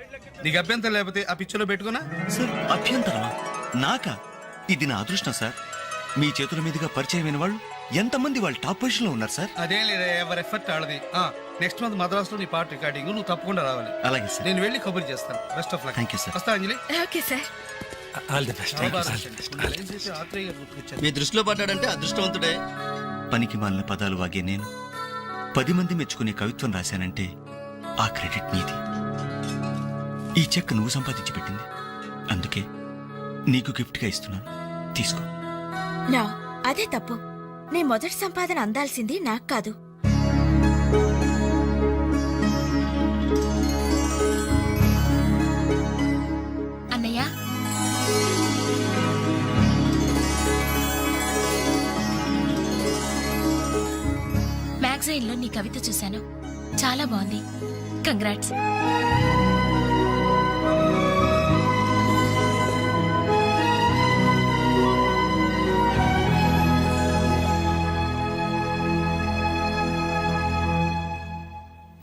Speaker 13: నీకు అభ్యంతరం లేకపోతే ఆ పిక్చర్ లో పెట్టుకున్నా.
Speaker 2: సార్ అభ్యంతరమా? నాకా? ఇది నా అదృష్టం సార్. మీ చేతుల మీదుగా పరిచయమైన వాళ్ళు ఎంతమంది వాళ్ళు టాప్ పొజిషన్ లో ఉన్నారు సార్.
Speaker 13: అదేం లేదా, ఎవరి ఎఫర్ట్ ఆడది. నెక్స్ట్ మంత్ మద్రాస్ లో నీ పాట రికార్డింగ్ నువ్వు తప్పకుండా రావాలి.
Speaker 2: అలాగే సార్.
Speaker 13: నేను వెళ్ళి కబుర్ చేస్తాను. Best of luck.
Speaker 2: Thank you sir.
Speaker 13: వస్తా Anjali.
Speaker 6: Okay sir.
Speaker 4: All the best.
Speaker 13: మీ
Speaker 4: దృష్టిలో పడ్డాడంటే అదృష్టవంతుడే.
Speaker 2: పనికి మాలిన పదాలు వాగే నేను 10 మంది మెచ్చుకునే కవిత్వం రాశానంటే ఆ క్రెడిట్ నీది. ఈ చెక్ నువ్వు సంపాదించి పెట్టింది, అందుకే నీకు గిఫ్ట్ గా ఇస్తున్నాను, తీసుకో.
Speaker 6: నా అదే తప్పు. నీ మొదటి సంపాదన అందాల్సింది నాకు కాదు. అన్నయ్య, మ్యాగజైన్ లో నీ కవిత చూశాను, చాలా బాగుంది. కంగ్రాట్స్.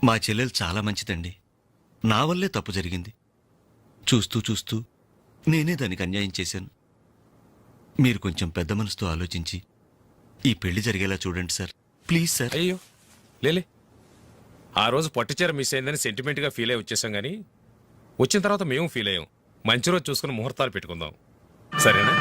Speaker 2: మా చెల్లెలు చాలా మంచిదండి. నా వల్లే తప్పు జరిగింది. చూస్తూ చూస్తూ నేనే దానికి అన్యాయం చేశాను. మీరు కొంచెం పెద్ద మనసుతో ఆలోచించి ఈ పెళ్లి జరిగేలా చూడండి సార్, ప్లీజ్ సార్.
Speaker 3: అయ్యో లేలే, ఆ రోజు పట్టుచీర మిస్ అయిందని సెంటిమెంట్గా ఫీల్ అయ్యి వచ్చేసాం, కానీ వచ్చిన తర్వాత మేము ఫీల్ అయ్యాం. మంచి రోజు చూసుకుని ముహూర్తాలు పెట్టుకుందాం, సరేనా?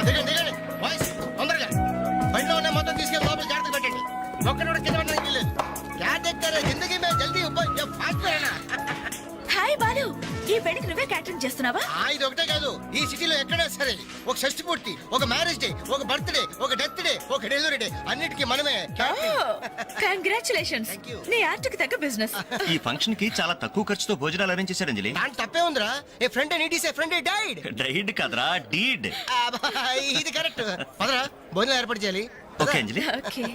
Speaker 5: దిగండి దిగండి బాయ్స్, తొందరగా బండిలో ఉన్న మొత్తం తీసుకెళ్ళి లోపల జాగ్రత్త పెట్టండి. ఒక్కడు కింద పడడానికి వీల్లేదు. క్యాట్ ఎక్కారే జిందగీ మే జల్దీ ఫాస్ట్ పోయినా.
Speaker 6: హాయ్ బాలు, ఈ పెళ్లికి నువ్వే క్యాటరింగ్ చేస్తున్నావా?
Speaker 5: ఇది ఒకటే కాదు, ఈ సిటీలో ఎక్కడా సరే ఒక షష్టి పూర్తి, ఒక మ్యారేజ్ డే, ఒక బర్త్డే, ఒక డెత్ డే, ఒక డెలివరీ డే, అన్నిటికీ మనమే
Speaker 6: కంగ్రాచులేషన్స్.
Speaker 5: Thank you.
Speaker 6: నీ ఆర్ట్కి తగ్గ బిజినెస్.
Speaker 2: ఈ ఫంక్షన్ కి చాలా తక్కువ ఖర్చుతో భోజనాలు అరేంజ్ చేశారు అంజలి.
Speaker 5: దాంట్లో తప్పే ఉందిరా. A friend need is a friend died.
Speaker 2: Died కదరా, డీడ్.
Speaker 5: ఇది కరెక్ట్. పదరా భోజనం ఏర్పాటు చేయాలి.
Speaker 2: ఓకే అంజలి.
Speaker 6: ఓకే.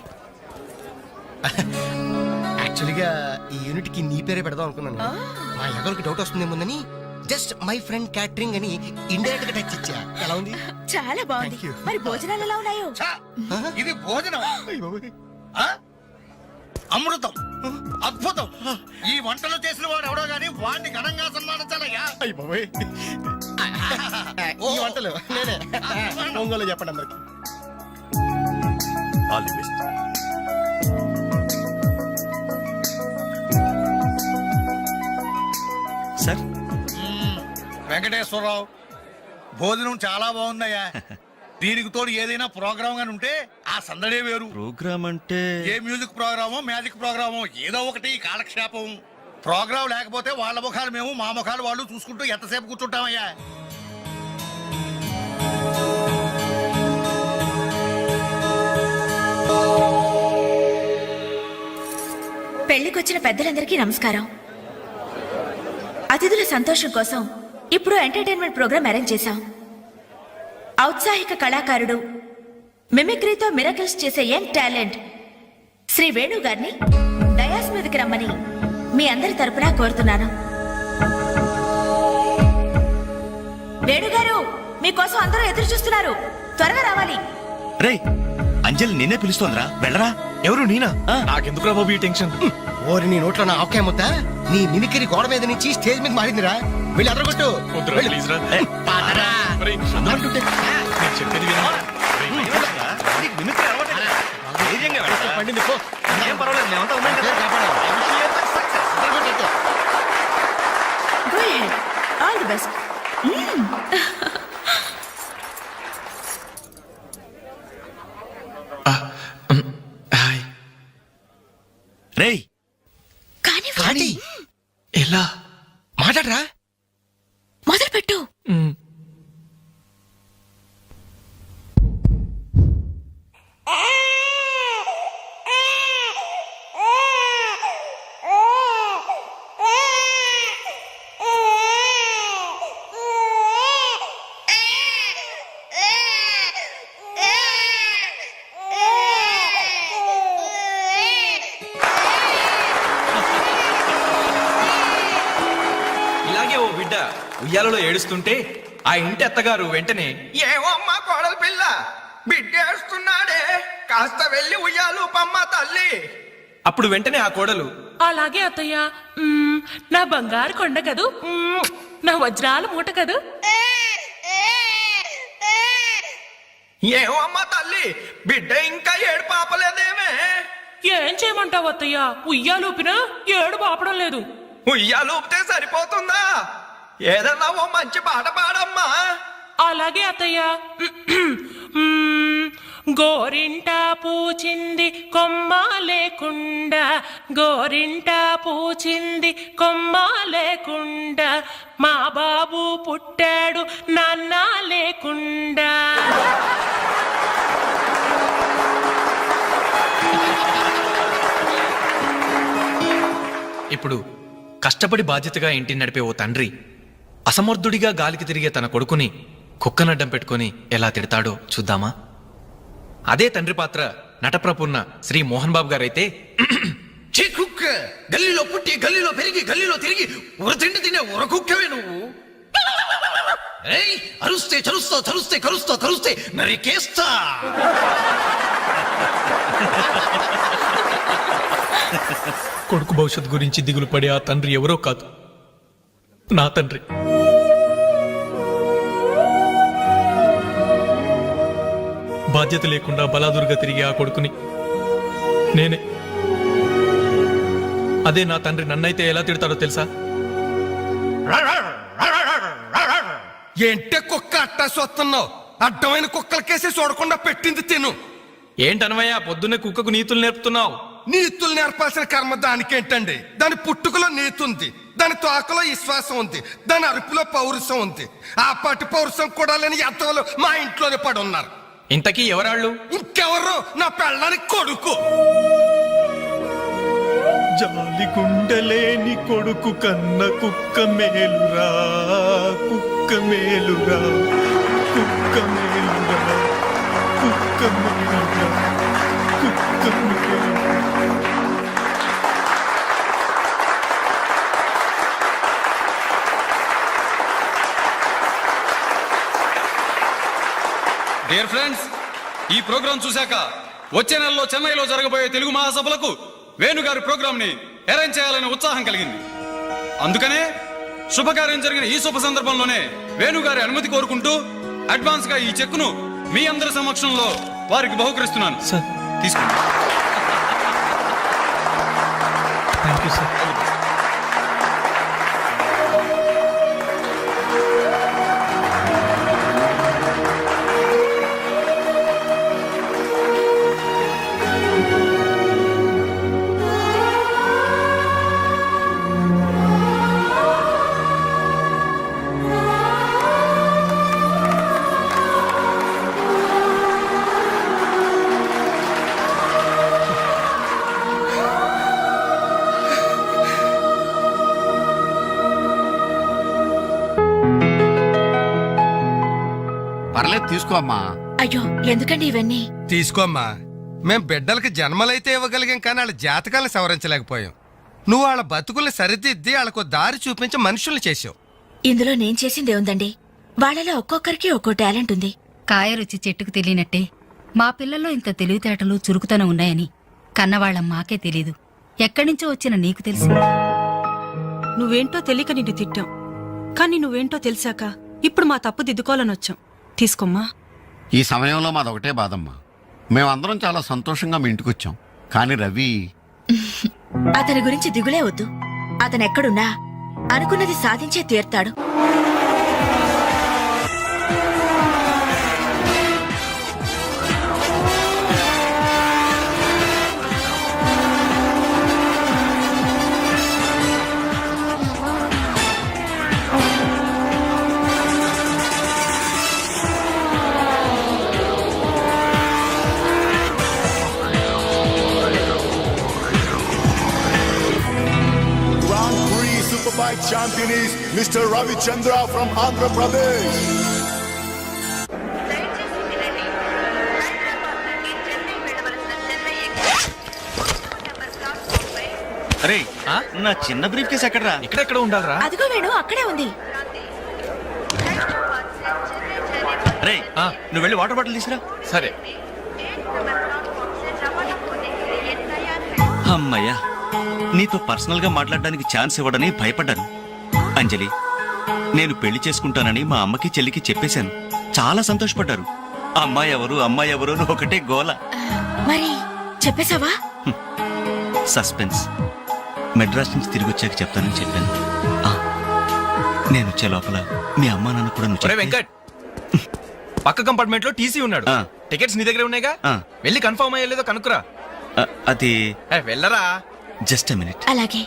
Speaker 5: యాక్చువల్గా ఈ యూనిట్ కి నీ పేరే పెడదాం అనుకున్నాను. మా ఎవరికి డౌట్ వస్తుందేమోనని జస్ట్ మై ఫ్రెండ్ క్యాటరింగ్ అని ఇండైరెక్ట్ గా టచ్ ఇచ్చా. ఎలా ఉంది?
Speaker 6: చాలా బాగుంది.
Speaker 5: Thank you.
Speaker 6: మరి భోజనాలు ఎలా ఉన్నాయో?
Speaker 8: ఛా! ఇది భోజనం ఆ? అమృతం, అద్భుతం. ఈ వంటలు చేసిన వాడు ఎవడో గానీ వాడిని ఘనంగా సన్మానించాలయ్యా.
Speaker 5: అయ్య బాబోయ్. ఈ వంటలు నేనే. ఒంగోలు చెప్పండి అందరికి.
Speaker 12: All the best. Sir,
Speaker 8: Venkateswararao, భోజనం చాలా బాగుందయ్యా. దీనికి తోడు ఏదైనా ప్రోగ్రామ్ గాని ఉంటే ఆ సందడే వేరు.
Speaker 2: ప్రోగ్రామ్ అంటే
Speaker 8: ఏ మ్యూజిక్ ప్రోగ్రామో మ్యాజిక్ ప్రోగ్రామో ఏదో ఒకటి కాలక్షేపం. ప్రోగ్రామ్ లేకపోతే వాళ్ళ ముఖాలు మేము, మా ముఖాలు వాళ్ళు చూసుకుంటూ ఎంతసేపు కూర్చుంటామయ్యా.
Speaker 11: పెళ్లికొచ్చిన పెద్దలందరికీ నమస్కారం. అతిథుల సంతోషం కోసం ఇప్పుడు ఎంటర్టైన్మెంట్ ప్రోగ్రాం అరేంజ్ చేశాం. ఔత్సాహిక కళాకారుడు, మిమిక్రీతో మిరకల్స్ చేసే యంగ్ టాలెంట్ శ్రీ వేణు గారిని డయాస్ మీదకి రమ్మని మీ అందరి తరపున కోరుతున్నాను. వేణుగారు, మీకోసం అందరూ ఎదురు చూస్తున్నారు. త్వరగా రావాలి.
Speaker 2: రే, అంజలి నిన్నే పిలుస్తోందిరా, వెళ్ళరా.
Speaker 5: ఎవరు? నేనా?
Speaker 13: నాకెందుకురా బాబు ఈ టెన్షన్?
Speaker 5: ఓరి నీ నోట్లో నా ఆవకాయ ముద్ద. నీ మిమిక్రీ గోడ మీద నుంచి స్టేజ్ మీద మారిందిరా. వెళ్ళి అదరగొట్టు.
Speaker 13: ప్లీజ్ రా.
Speaker 5: పాతరా.
Speaker 13: నేను చెప్పేది వినరా?
Speaker 5: పండింది పో.
Speaker 2: ఏం పర్వాలేదు, మేమంతా ఉన్నాం కదా.
Speaker 11: Go ahead. All the best.
Speaker 2: రేయ్,
Speaker 11: కానీ
Speaker 13: ఎలా
Speaker 5: మాట్లాడరా.
Speaker 11: మొదలుపెట్టు.
Speaker 13: ఇలాగే ఓ బిడ్డ ఉయ్యాలలో ఏడుస్తుంటే ఆ ఇంటి అత్తగారు వెంటనే
Speaker 14: ఏమో అమ్మా కోడలు పిల్ల బిడ్డేస్తున్నాడే, కాస్త వెళ్ళి ఉయ్యాలు పమ్మ తల్లి.
Speaker 13: అప్పుడు వెంటనే ఆ కోడలు
Speaker 6: అలాగే అత్తయ్య. నా బంగారు కొండ కదూ, నా వజ్రాల మూట కదూ.
Speaker 14: ఏమో అమ్మా తల్లి, బిడ్డ ఇంకా ఏడు పాపలేదేమే.
Speaker 6: ఏం చేయమంటావు అత్తయ్య? ఉయ్యాలూపినా ఏడు పాపడం లేదు.
Speaker 14: ఉయ్యాలు ఊపితే సరిపోతుందా? ఏదన్నా ఓ మంచి పాట పాడమ్మా.
Speaker 6: అలాగే అత్తయ్య. గోరింట పూచింది కొమ్మ లేకుండా, గోరింట పూచింది కొమ్మ లేకుండా, మా బాబు పుట్టాడు నాన్న లేకుండా.
Speaker 13: ఇప్పుడు కష్టపడి బాధ్యతగా ఇంటిని నడిపే ఓ తండ్రి అసమర్థుడిగా గాలికి తిరిగే తన కొడుకుని కుక్కనడ్డం పెట్టుకుని ఎలా తిడతాడో చూద్దామా? అదే తండ్రి పాత్ర నటప్రపున్న శ్రీ మోహన్ బాబు గారైతే,
Speaker 14: చీ కుక్క, గల్లీలో పుట్టి గల్లీలో పెరిగి గల్లీలో తిరిగి ఉరతిండి తినే ఉరకుక్కవే నువ్వు. ఏయ్, అరుస్తే చరుస్తా, చరుస్తే కరుస్తా, కరుస్తే నరికేస్తా.
Speaker 13: కొడుకు భవిష్యత్తు గురించి దిగులు పడే ఆ తండ్రి ఎవరో కాదు, నా తండ్రి. బాధ్యత లేకుండా బలాదురుగా తిరిగి ఆ కొడుకుని నేనే. అదే నా తండ్రి నన్నైతే ఎలా తిడతాడో తెలుసా?
Speaker 14: ఏంటే కుక్క అట్టా చూస్తున్నావు? అడ్డమైన కుక్కలకేసి చూడకుండా పెట్టింది తిను.
Speaker 13: ఏంటనవయ్యా పొద్దున్నే కుక్కకు నీతులు నేర్పుతున్నావు?
Speaker 14: నీతులు నేర్పాల్సిన కర్మ దానికేంటండి? దాని పుట్టుకలో నీతి ఉంది, దాని తోకలో విశ్వాసం ఉంది, దాని అరుపులో పౌరుషం ఉంది. ఆ పాటి పౌరుషం కూడా లేని ఎంతలో మా ఇంట్లోనే పడి ఉన్నారు.
Speaker 13: ఇంతకీ ఎవరాళ్ళు?
Speaker 14: ఇంకెవరు? నా పెళ్ళానికి కొడుకు.
Speaker 2: జాలి గుండలేని కొడుకు కన్న కుక్క మేలురా, కుక్క మేలురా, కుక్క మేలురా, కుక్క మేలురా, కుక్క మేలురా.
Speaker 13: డియర్ ఫ్రెండ్స్, ఈ ప్రోగ్రాం చూశాక వచ్చే నెలలో చెన్నైలో జరగబోయే తెలుగు మహాసభలకు వేణుగారి ప్రోగ్రామ్ ని అరేంజ్ చేయాలనే ఉత్సాహం కలిగింది. అందుకనే శుభకార్యం జరిగిన ఈ శుభ సందర్భంలోనే వేణుగారి అనుమతి కోరుకుంటూ అడ్వాన్స్ గా ఈ చెక్కును మీ అందరి సమక్షంలో వారికి బహుకరిస్తున్నాను.
Speaker 4: సార్
Speaker 13: తీసుకోండి.
Speaker 4: Thank you sir.
Speaker 8: పర్లేదు తీసుకో అమ్మా.
Speaker 11: అయ్యో ఎందుకండి ఇవన్నీ?
Speaker 5: తీసుకోమ్మా. మేం బిడ్డలకి జన్మలైతే ఇవ్వగలిగాం కానీ వాళ్ళ జాతకాలను సవరించలేకపోయాం. నువ్వు వాళ్ళ బతుకుల్ని సరిదిద్ది వాళ్ళకు దారి చూపించి మనుషుల్ని చేసావు.
Speaker 11: ఇందులో నేను చేసిందే ఉందండి. వాళ్ళలో ఒక్కొక్కరికి ఒక్కో టాలెంట్ ఉంది.
Speaker 10: కాయ రుచి చెట్టుకు తెలియనట్టే మా పిల్లల్లో ఇంత తెలివితేటలు చురుకుతనం ఉన్నాయని కన్నవాళ్ళం మాకే తెలీదు. ఎక్కడి నుంచో వచ్చిన నీకు తెలుసు.
Speaker 6: నువ్వేంటో తెలియక నిన్ను తిట్టాం, కానీ నువ్వేంటో తెలిసాక ఇప్పుడు మా తప్పు దిద్దుకోవాలని వచ్చాం. తీసుకోమ్మా.
Speaker 8: ఈ సమయంలో మాదొకటే బాధమ్మా. మేమందరం చాలా సంతోషంగా మీ ఇంటికి వచ్చాం, కానీ రవి
Speaker 11: అతని గురించి దిగులే వద్దు. అతను ఎక్కడున్నా అనుకున్నది సాధించే తీర్తాడు.
Speaker 9: Superbike champion is Mr. Ravi Chandra from Andhra Pradesh.
Speaker 2: అరే నా చిన్న బ్రీఫ్ కేసు ఎక్కడరా?
Speaker 13: ఇక్కడెక్కడ ఉండాలరా?
Speaker 11: అదిగో వేణు అక్కడే ఉంది.
Speaker 2: అరే నువ్వు వెళ్ళి వాటర్ బాటిల్ తీసురా.
Speaker 13: సరే.
Speaker 2: అమ్మయ్యా, నీతో పర్సనల్ గా మాట్లాడడానికి ఛాన్స్ ఇవ్వడని భయపడ్డాను. అంజలి, నేను పెళ్లి చేసుకుంటానని మా అమ్మకి చెల్లికి చెప్పేశాను. చాలా సంతోషపడ్డారు. అమ్మాయి ఎవరు అమ్మాయి ఎవరు అని ఒకటే గోల.
Speaker 11: మరి చెప్పేశావా?
Speaker 2: సస్పెన్స్. మెడ్రాస్ నుంచి తిరిగి వచ్చాక చెప్తానని చెప్పాను. నేను వచ్చే లోపల మీ అమ్మా నాన్న కూడా నువ్వు
Speaker 13: ఒరే
Speaker 2: చెప్తే-
Speaker 13: వెంకట్, పక్క కంపార్ట్మెంట్ లో టీసీ ఉన్నాడు.
Speaker 2: ఆ.
Speaker 13: టికెట్స్ నీ దగ్గర ఉన్నాయిగా,
Speaker 2: ఆ.
Speaker 13: వెళ్ళి కన్ఫర్మ్ అయ్యలేదో కనుక్కురా.
Speaker 2: అది
Speaker 13: వెళ్ళరా.
Speaker 2: Just a minute.
Speaker 11: అలాగే.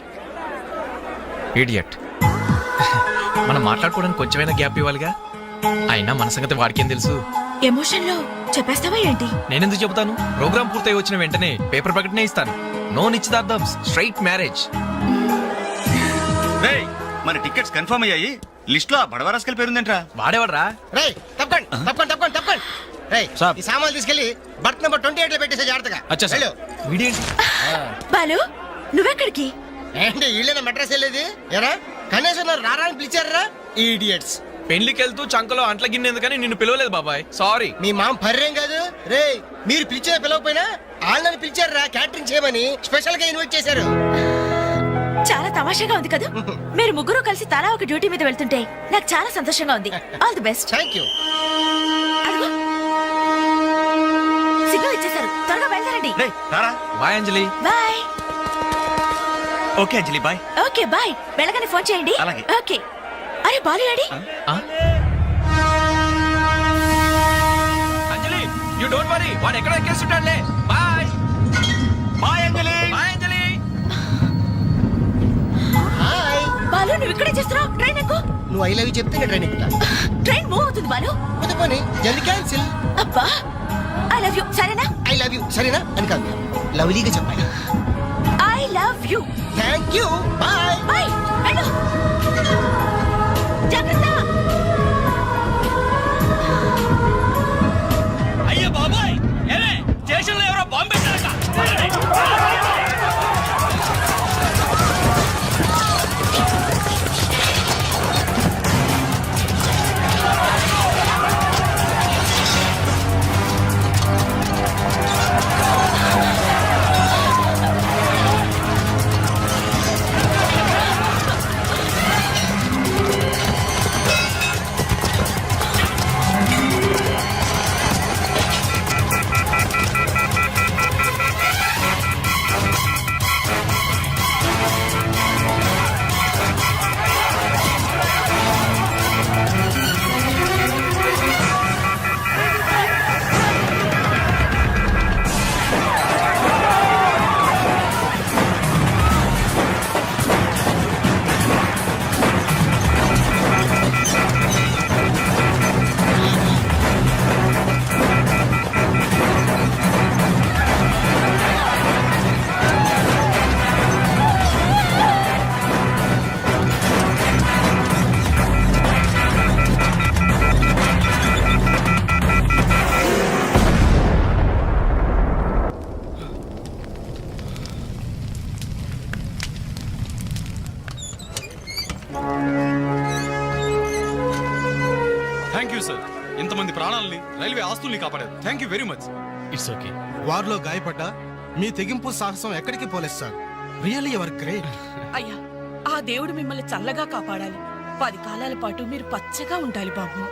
Speaker 13: ఇడియట్. మనం మాట్లాడుకోవడానికి కొంచెమైనా గ్యాప్ ఇవ్వాలిగా. అయినా మన సంగతి వాడికేం తెలుసు.
Speaker 11: ఎమోషన్ లో చెప్పేస్తావా ఏంటి?
Speaker 13: నేనెందుకు చెబుతాను? ప్రోగ్రామ్ పూర్తయి వచ్చిన వెంటనే పేపర్ ప్రకటనే ఇస్తాను. నో నిశ్చితార్థం, స్ట్రైట్ మ్యారేజ్.
Speaker 2: మన టికెట్స్ కన్ఫర్మ్ అయ్యాయి. లిస్ట్ లో బడవరాస్కల్ పేరుందేంట్రా?
Speaker 13: వాడేవాడ్రా?
Speaker 5: రేయ్ తప్పకండి తప్పకండి తప్పకండి తప్పకండి. రేయ్
Speaker 13: సాబ్.
Speaker 5: ఈ సామాన్లు తీసుకెళ్లి బర్త్ నెంబర్ 28 లో పెట్టేసే జాగ్రత్తగా.
Speaker 13: అచ్చా సార్.
Speaker 5: వెళ్ళు.
Speaker 13: వీడేంటి?
Speaker 11: బాలు నువ్వెక్కడికి?
Speaker 5: ఏంటి వీళ్ళైనా మెడ్రాస్ వెళ్ళేది? ఎరా కనీసం నన్ను రారాని పిలిచారా ఈడియట్స్.
Speaker 13: పెళ్లికి వెళ్తూ చంకలో అంట్ల గిన్నెందుకని నిన్ను పిలవలేదు బాబాయ్. సారీ.
Speaker 5: మీ మామ పర్రేం కాదు. రేయ్ మీరు పిలిచినా పిలవకపోయినా వాళ్ళని పిలిచారా క్యాటరింగ్ చేయమని స్పెషల్ గా ఇన్వైట్ చేశారు.
Speaker 11: చాలా తమాషాగా ఉంది కదా. మీరు ముగ్గురు కలిసి తలా ఒక డ్యూటీ మీద వెళ్తుంటే నాకు చాలా సంతోషంగా ఉంది. All the best.
Speaker 5: Thank you.
Speaker 11: Signal ఇచ్చేశారు, త్వరగా బయలుదేరండి.
Speaker 13: Bye Anjali.
Speaker 11: Bye.
Speaker 2: Okay Anjali, bye.
Speaker 11: Okay bye. వెళ్ళగానే ఫోన్ చేయండి.
Speaker 2: అలాగే.
Speaker 11: ఓకే. అరే బాలు ఏడి?
Speaker 13: అంజలి, యు డోంట్ వరీ, వాడు ఎక్కడ ఎక్కేస్తుంటాడులే. Bye.
Speaker 2: Bye Anjali.
Speaker 13: Bye Anjali.
Speaker 5: Hi.
Speaker 11: Balu నువ్వు ఇక్కడే చేస్తున్నావు? ట్రైన్ ఎక్కు.
Speaker 5: నువ్వు ఐ లవ్ యూ చెప్తే నేను ట్రైన్ ఎక్కుతా.
Speaker 11: ట్రైన్ మూవ్ అవుతుంది బాలు.
Speaker 5: పోతే పోనీ జల్ది క్యాన్సిల్.
Speaker 11: అబ్బా ఐ లవ్ యూ. సరేనా?
Speaker 5: ఐ లవ్ యూ సరేనా అని కాదు, లవ్లీగా చెప్పాలి.
Speaker 11: I love you.
Speaker 5: Thank you. Bye.
Speaker 11: Bye. వెళ్ళు. జాగ్రత్త.
Speaker 13: అయ్యో బాబాయ్, ఏమే స్టేషన్ లో ఎవరో బాంబు పెట్టారట. ప్రాణాలని రైల్వే ఆస్తుల్ని కాపాడారు. Thank you very much. It's okay.
Speaker 5: వారిలో గాయపడ్డ మీ తెగింపు సాహసం ఎక్కడికి పోలేదు సార్. Really your great.
Speaker 6: అయ్యా, ఆ దేవుడు మిమ్మల్ని చల్లగా కాపాడాలి. 10 కాలాల పాటు మీరు పచ్చగా ఉండాలి బాబు.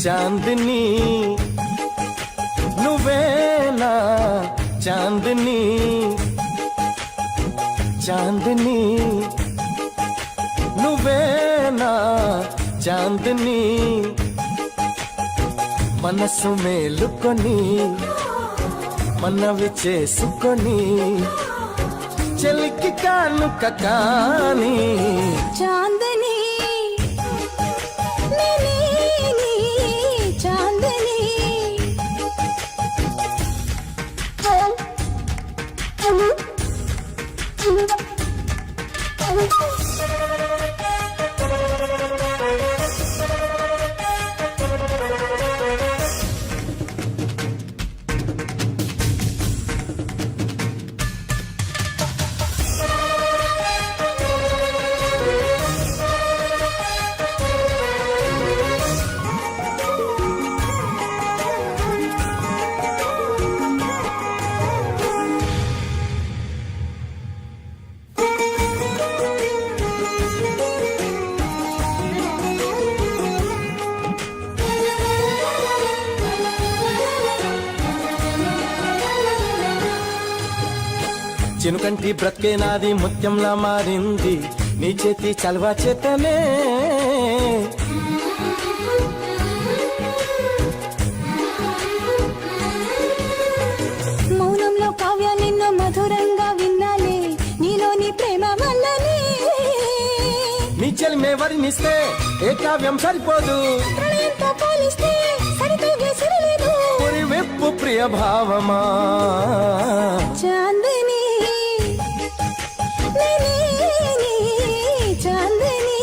Speaker 5: చాందిని నువ్వేనా చాందిని, చాందిని నువ్వేనా చాందిని, మనసు మేలుకొని మనవి చేసుకొని చెలికి కానుక కాని
Speaker 7: చాందని చాందని
Speaker 5: చినుకంటి బ్రతికే నాది ముత్యంలా మారింది నీ చేతి చలవా చేతనే,
Speaker 7: మౌనంలో కావ్య నిన్ను మధురంగా విన్నాలే నీలోని ప్రేమ వల్లనే,
Speaker 5: నీ చెలిమే వర్ణిస్తే ఏ కావ్యం సరిపోదు,
Speaker 7: ప్రణయంతో పోలిస్తే సరితూగే సిరలేదు,
Speaker 5: పురి వెప్పు ప్రియ భావమా
Speaker 7: చాందిని చాందిని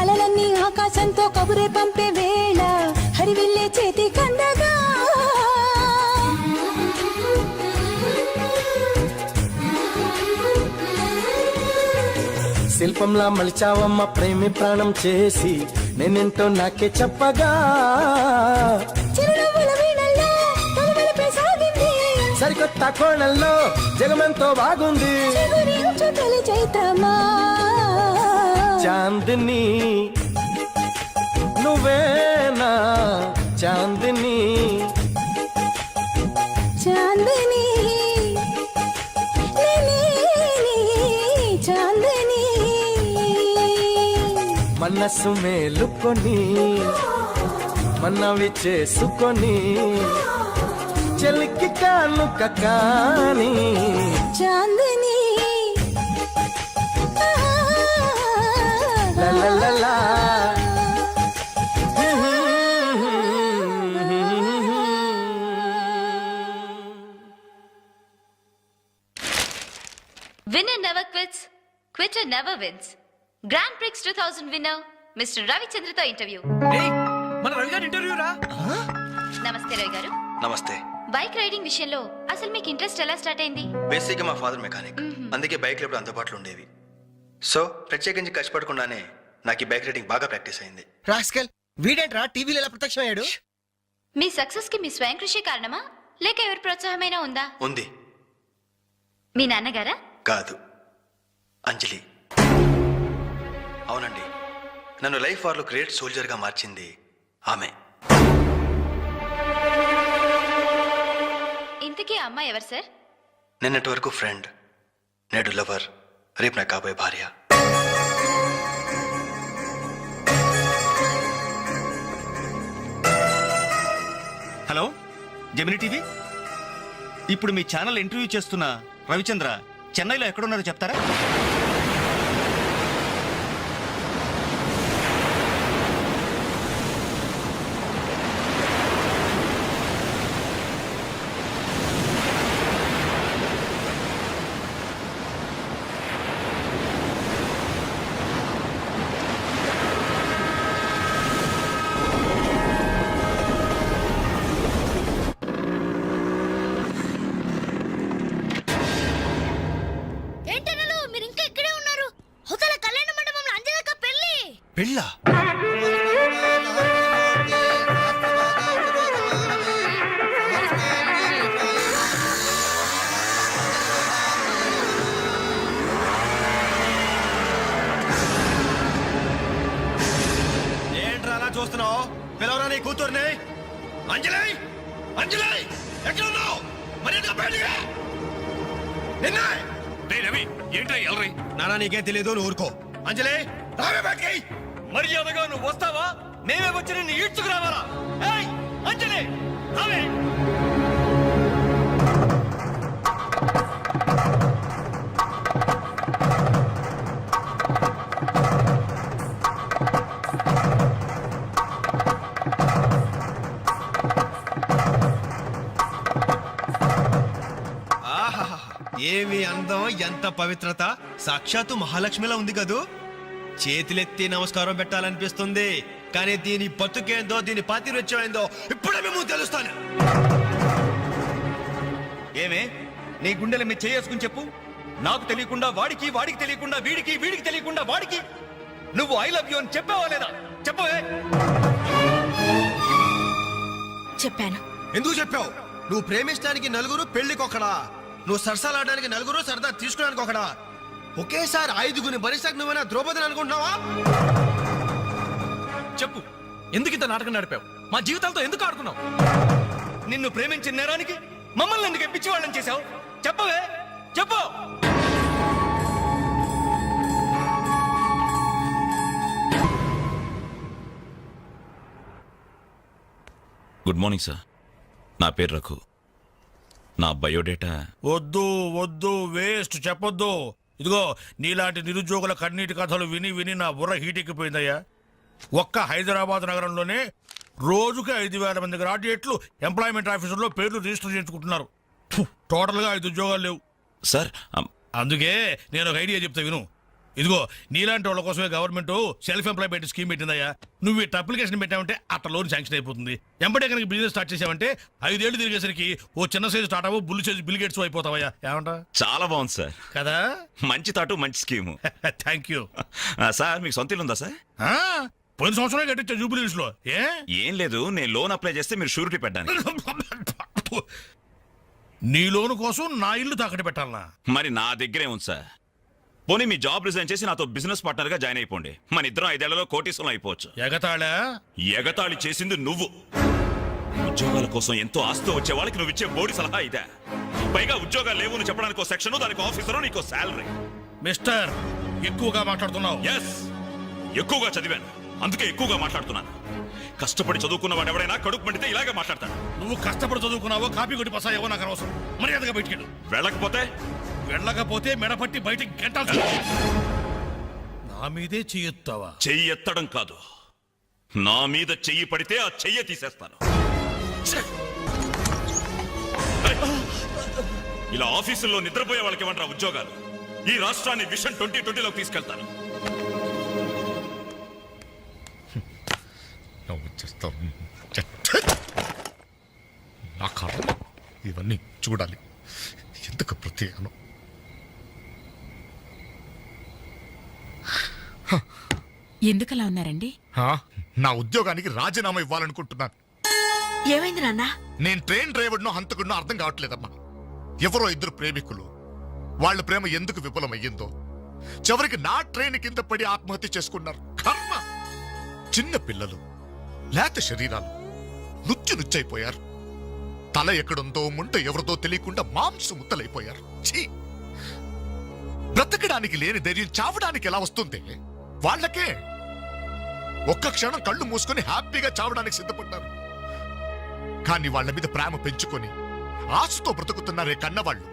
Speaker 7: అలలన్నీ ఆకాశంతో కబురే పంపే వేళ హరివిల్లే చేతి కందగా,
Speaker 5: శిల్పంలా మలిచావమ్మ ప్రేమి ప్రాణం చేసి నేనెంటో నాకే చెప్పగా,
Speaker 7: చిరునవ్వుల వీణల్లో తొలవలిపే సాగింది,
Speaker 5: సరికొత్త కోణంలో జగమెంతో బాగుంది,
Speaker 7: చిగురించు తొలి చైత్రమా
Speaker 5: చాందిని నువ్వేనా చాందిని,
Speaker 7: చాందిని చాందిని
Speaker 5: మనసు మేలుకొని మనవి చేసుకొని చెలికి కానుక కాని
Speaker 7: Chandini
Speaker 5: లలలలా.
Speaker 11: Winner never quits, quitter never wins. Grand Prix 2000 winner, Mr. Ravichandra interview.
Speaker 13: మన రవి గారి ఇంటర్వ్యూ రా.
Speaker 11: నమస్తే రవి గారు.
Speaker 4: నమస్తే.
Speaker 11: బైక్ రైడింగ్ విషయంలో అసలు మీకు ఇంట్రెస్ట్ ఎలా స్టార్ట్ అయింది?
Speaker 4: బేసిక్ గా మా ఫాదర్ మెకానిక్, అందుకే బైక్లు ఎప్పుడు అందుబాటులో ఉండేవి. సో ప్రత్యేకించి కష్టపడకుండానే నాకు ఈ బైక్ రైడింగ్ బాగా ప్రాక్టీస్ అయింది.
Speaker 5: రాస్కల్ వీడేంట్రా టీవీలో ఎలా ప్రత్యక్షమయ్యాడు?
Speaker 11: మీ సక్సెస్ కి మీ స్వయం కృషి కారణమా లేక ఎవరి ప్రోత్సాహమైనా ఉందా?
Speaker 4: ఉంది.
Speaker 11: మీ నాన్నగారా?
Speaker 4: కాదు, అంజలి. అవునండి, నన్ను లైఫ్ వార్లో గ్రేట్ సోల్జర్గా మార్చింది ఆమె.
Speaker 11: ఇంతకీ అమ్మ ఎవరు సార్?
Speaker 4: నిన్నటి వరకు ఫ్రెండ్, నేడు లవర్, రేపు నా కాబోయే భార్య.
Speaker 2: హలో జెమిని టీవీ, ఇప్పుడు మీ ఛానల్ ఇంటర్వ్యూ చేస్తున్న రవిచంద్ర చెన్నైలో ఎక్కడున్నారో చెప్తారా?
Speaker 11: ఏంటనలు మీరు ఇంకా ఇక్కడే ఉన్నారు? హోటల్ కళ్యాణ మండపంలో అంజనక పెళ్లి.
Speaker 4: పెళ్ళా?
Speaker 5: ఏంట్రా అలా చూస్తున్నావు? పిలవరా నీ కూతుర్ని.
Speaker 14: అంజలి అంజలి ఎక్కడ ఉన్నావు? మర్యాదగా బయటికి రా. నిన్నే
Speaker 3: రవి ఏంట్రా ఎల్రై?
Speaker 5: నానా నీకేం తెలియదు, నువ్వు ఊరుకో. అంజలి
Speaker 14: రావే బయటికి.
Speaker 3: మర్యాదగా నువ్వు వస్తావా? మేమే వచ్చి నిన్ను ఈడ్చుకురావాలా? ఏయ్ అంజలి రావే.
Speaker 5: ఆహాహా, ఏమి అందం, ఎంత పవిత్రత! సాక్షాత్తు మహాలక్ష్మిలా ఉంది కదూ. చేతులెత్తి నమస్కారం పెట్టాలనిపిస్తుంది, కానీ దీని బతుకేందో, దీని పాతిరత్యం ఏందో ఇప్పుడే మేము తెలుస్తాను.
Speaker 2: ఏమే, నీ గుండెల మీద చేసుకుని చెప్పు. నాకు తెలియకుండా వాడికి, వాడికి తెలియకుండా వీడికి, వీడికి తెలియకుండా వాడికి నువ్వు ఐ లవ్ యూ అని చెప్పావా లేదా? చెప్పవే.
Speaker 11: చెప్పాను.
Speaker 5: ఎందుకు చెప్పావు? నువ్వు ప్రేమించడానికి నలుగురు, పెళ్లికొకడా. నువ్వు సరసాలాడడానికి నలుగురు, సరదా తీసుకోవడానికి ఒకడా. ఒకేసారి 5గురిని భరిస్తాక నువ్వైనా ద్రౌపదిని అనుకుంటున్నావా?
Speaker 13: చెప్పు, ఎందుకు ఇంత నాటకం నడిపావు? మా జీవితాలతో ఎందుకు ఆడుకున్నావు?
Speaker 2: నిన్ను ప్రేమించిన నేరానికి మమ్మల్ని ఎందుకు ఎప్పించి వాళ్ళని చేశావు? చెప్పవే, చెప్పు.
Speaker 3: Good morning sir. నా పేరు రఘు. నా బయోడేటా
Speaker 8: వద్దు వద్దు, వేస్ట్, చెప్పొద్దు. ఇదిగో నీలాంటి నిరుద్యోగుల కన్నీటి కథలు విని విని నా బుర్ర హీటెక్కిపోయిందయ్యా. ఒక్క హైదరాబాద్ నగరంలోనే రోజుకి 5,000 మంది గ్రాడ్యుయేట్లు ఎంప్లాయ్మెంట్ ఆఫీసుల్లో పేర్లు రిజిస్టర్ చేసుకుంటున్నారు. టోటల్ గా 5 ఉద్యోగాలు లేవు
Speaker 3: సార్.
Speaker 8: అందుకే నేను ఒక ఐడియా చెప్తా విను. ఇదిగో నీలాంటి వాళ్ళ కోసమే గవర్నమెంట్ సెల్ఫ్ ఎంప్లాయ్మెంట్ స్కీమ్ పెట్టిందయ్యా. నువ్వు ఇట్లా అప్లికేషన్ పెట్టావంటే అట్లా లోన్ శాంక్షన్ అయిపోతుంది. ఎంబడే కనుక బిజినెస్ స్టార్ట్ చేసావంటే 5 ఏళ్ళు తిరిగేసరికి ఓ చిన్న సైజు టాటావో బుల్లు సైజు బిల్ గేట్స్ అయిపోతావయ్యా. ఏమంటా?
Speaker 3: చాలా బాగుంది సార్.
Speaker 8: కదా,
Speaker 3: మంచి తాటు, మంచి స్కీము.
Speaker 8: Thank you
Speaker 3: sir. మీకు సొంత ఇల్లు ఉందా సార్?
Speaker 8: పోయిన సంవత్సరం కట్టించా జూబిలీస్ లో.
Speaker 3: ఏం లేదు, నేను లోన్ అప్లై చేస్తే మీరు షూరిటీ పెట్టడానికి.
Speaker 8: నీ లోను కోసం నా ఇల్లు తాకట్టు పెట్టాలనా?
Speaker 3: మరి నా దగ్గరే ఉంది సార్. పోనీ మీ జాబ్ రిజైన్ చేసి నాతో బిజినెస్ పార్ట్నర్ గా జాయిన్ అయిపోండి. మన ఇద్దరం 5 ఏళ్లలో కోటీశ్వరం అయిపోవచ్చు.
Speaker 8: ఎగతాళా?
Speaker 3: ఎగతాళి చేసింది నువ్వు. ఉద్యోగాల కోసం ఎంతో ఆస్తి వచ్చే వాళ్ళకి నువ్వు ఇచ్చే బోడి సలహా ఇదే. పైగా ఉద్యోగాలు లేవు అని చెప్పడానికి ఒక సెక్షన్, దానికి ఆఫీసరు, నీకు శాలరీ.
Speaker 8: మిస్టర్, ఎక్కువగా మాట్లాడుతున్నావు.
Speaker 3: ఎస్, ఎక్కువగా చదివాను, అందుకే ఎక్కువగా మాట్లాడుతున్నాను. కష్టపడి చదువుకున్న వాడు ఎవడైనా కడుపు మండితే ఇలాగే మాట్లాడతాడు.
Speaker 8: నువ్వు కష్టపడి చదువుకున్నావో, కాపీ కొట్టి పసాయేవో నాకు అనవసరం. మర్యాదగా బయటికి వెళ్ళకపోతే మెడపట్టి బయటికి గంటాల్సి. నా మీదే చెయ్యెత్తావా?
Speaker 3: చెయ్యి ఎత్తడం కాదు, నా మీద చెయ్యి పడితే ఆ చెయ్యి తీసేస్తాను. ఇలా ఆఫీసుల్లో నిద్రపోయే వాళ్ళకి ఇవ్వండి ఉద్యోగాలు. ఈ రాష్ట్రాన్ని విషన్ 2020లోకి తీసుకెళ్తాను.
Speaker 9: నా కారణం ఇవన్నీ చూడాలి. ఎందుకు ప్రత్యేకం?
Speaker 6: ఎందుకలా ఉన్నారండి?
Speaker 9: నా ఉద్యోగానికి రాజీనామా ఇవ్వాలనుకుంటున్నాను.
Speaker 11: ఏమైంది నాన్న?
Speaker 9: నేను ట్రైన్ డ్రైవర్నో హంతకుడినో అర్థం కావట్లేదమ్మా. ఎవరో ఇద్దరు ప్రేమికులు, వాళ్ళ ప్రేమ ఎందుకు విఫలమయ్యిందో చివరికి నా ట్రైన్ కింద పడి ఆత్మహత్య చేసుకున్నారు. కర్మ! చిన్న పిల్లలు, లేత శరీరాలు నుచ్చైపోయారు. తల ఎక్కడుందో ముంట ఎవరిదో తెలియకుండా మాంసం ముద్దలైపోయారు. ఛీ! బ్రతకడానికి లేని ధైర్యం చావడానికి ఎలా వస్తుంది? వాళ్ళకే ఒక్క క్షణం కళ్ళు మూసుకొని హ్యాపీగా చావడానికి సిద్ధపడ్డారు. కానీ వాళ్ళ మీద ప్రేమ పెంచుకొని ఆశతో బ్రతుకుతున్నారే కన్నవాళ్ళు,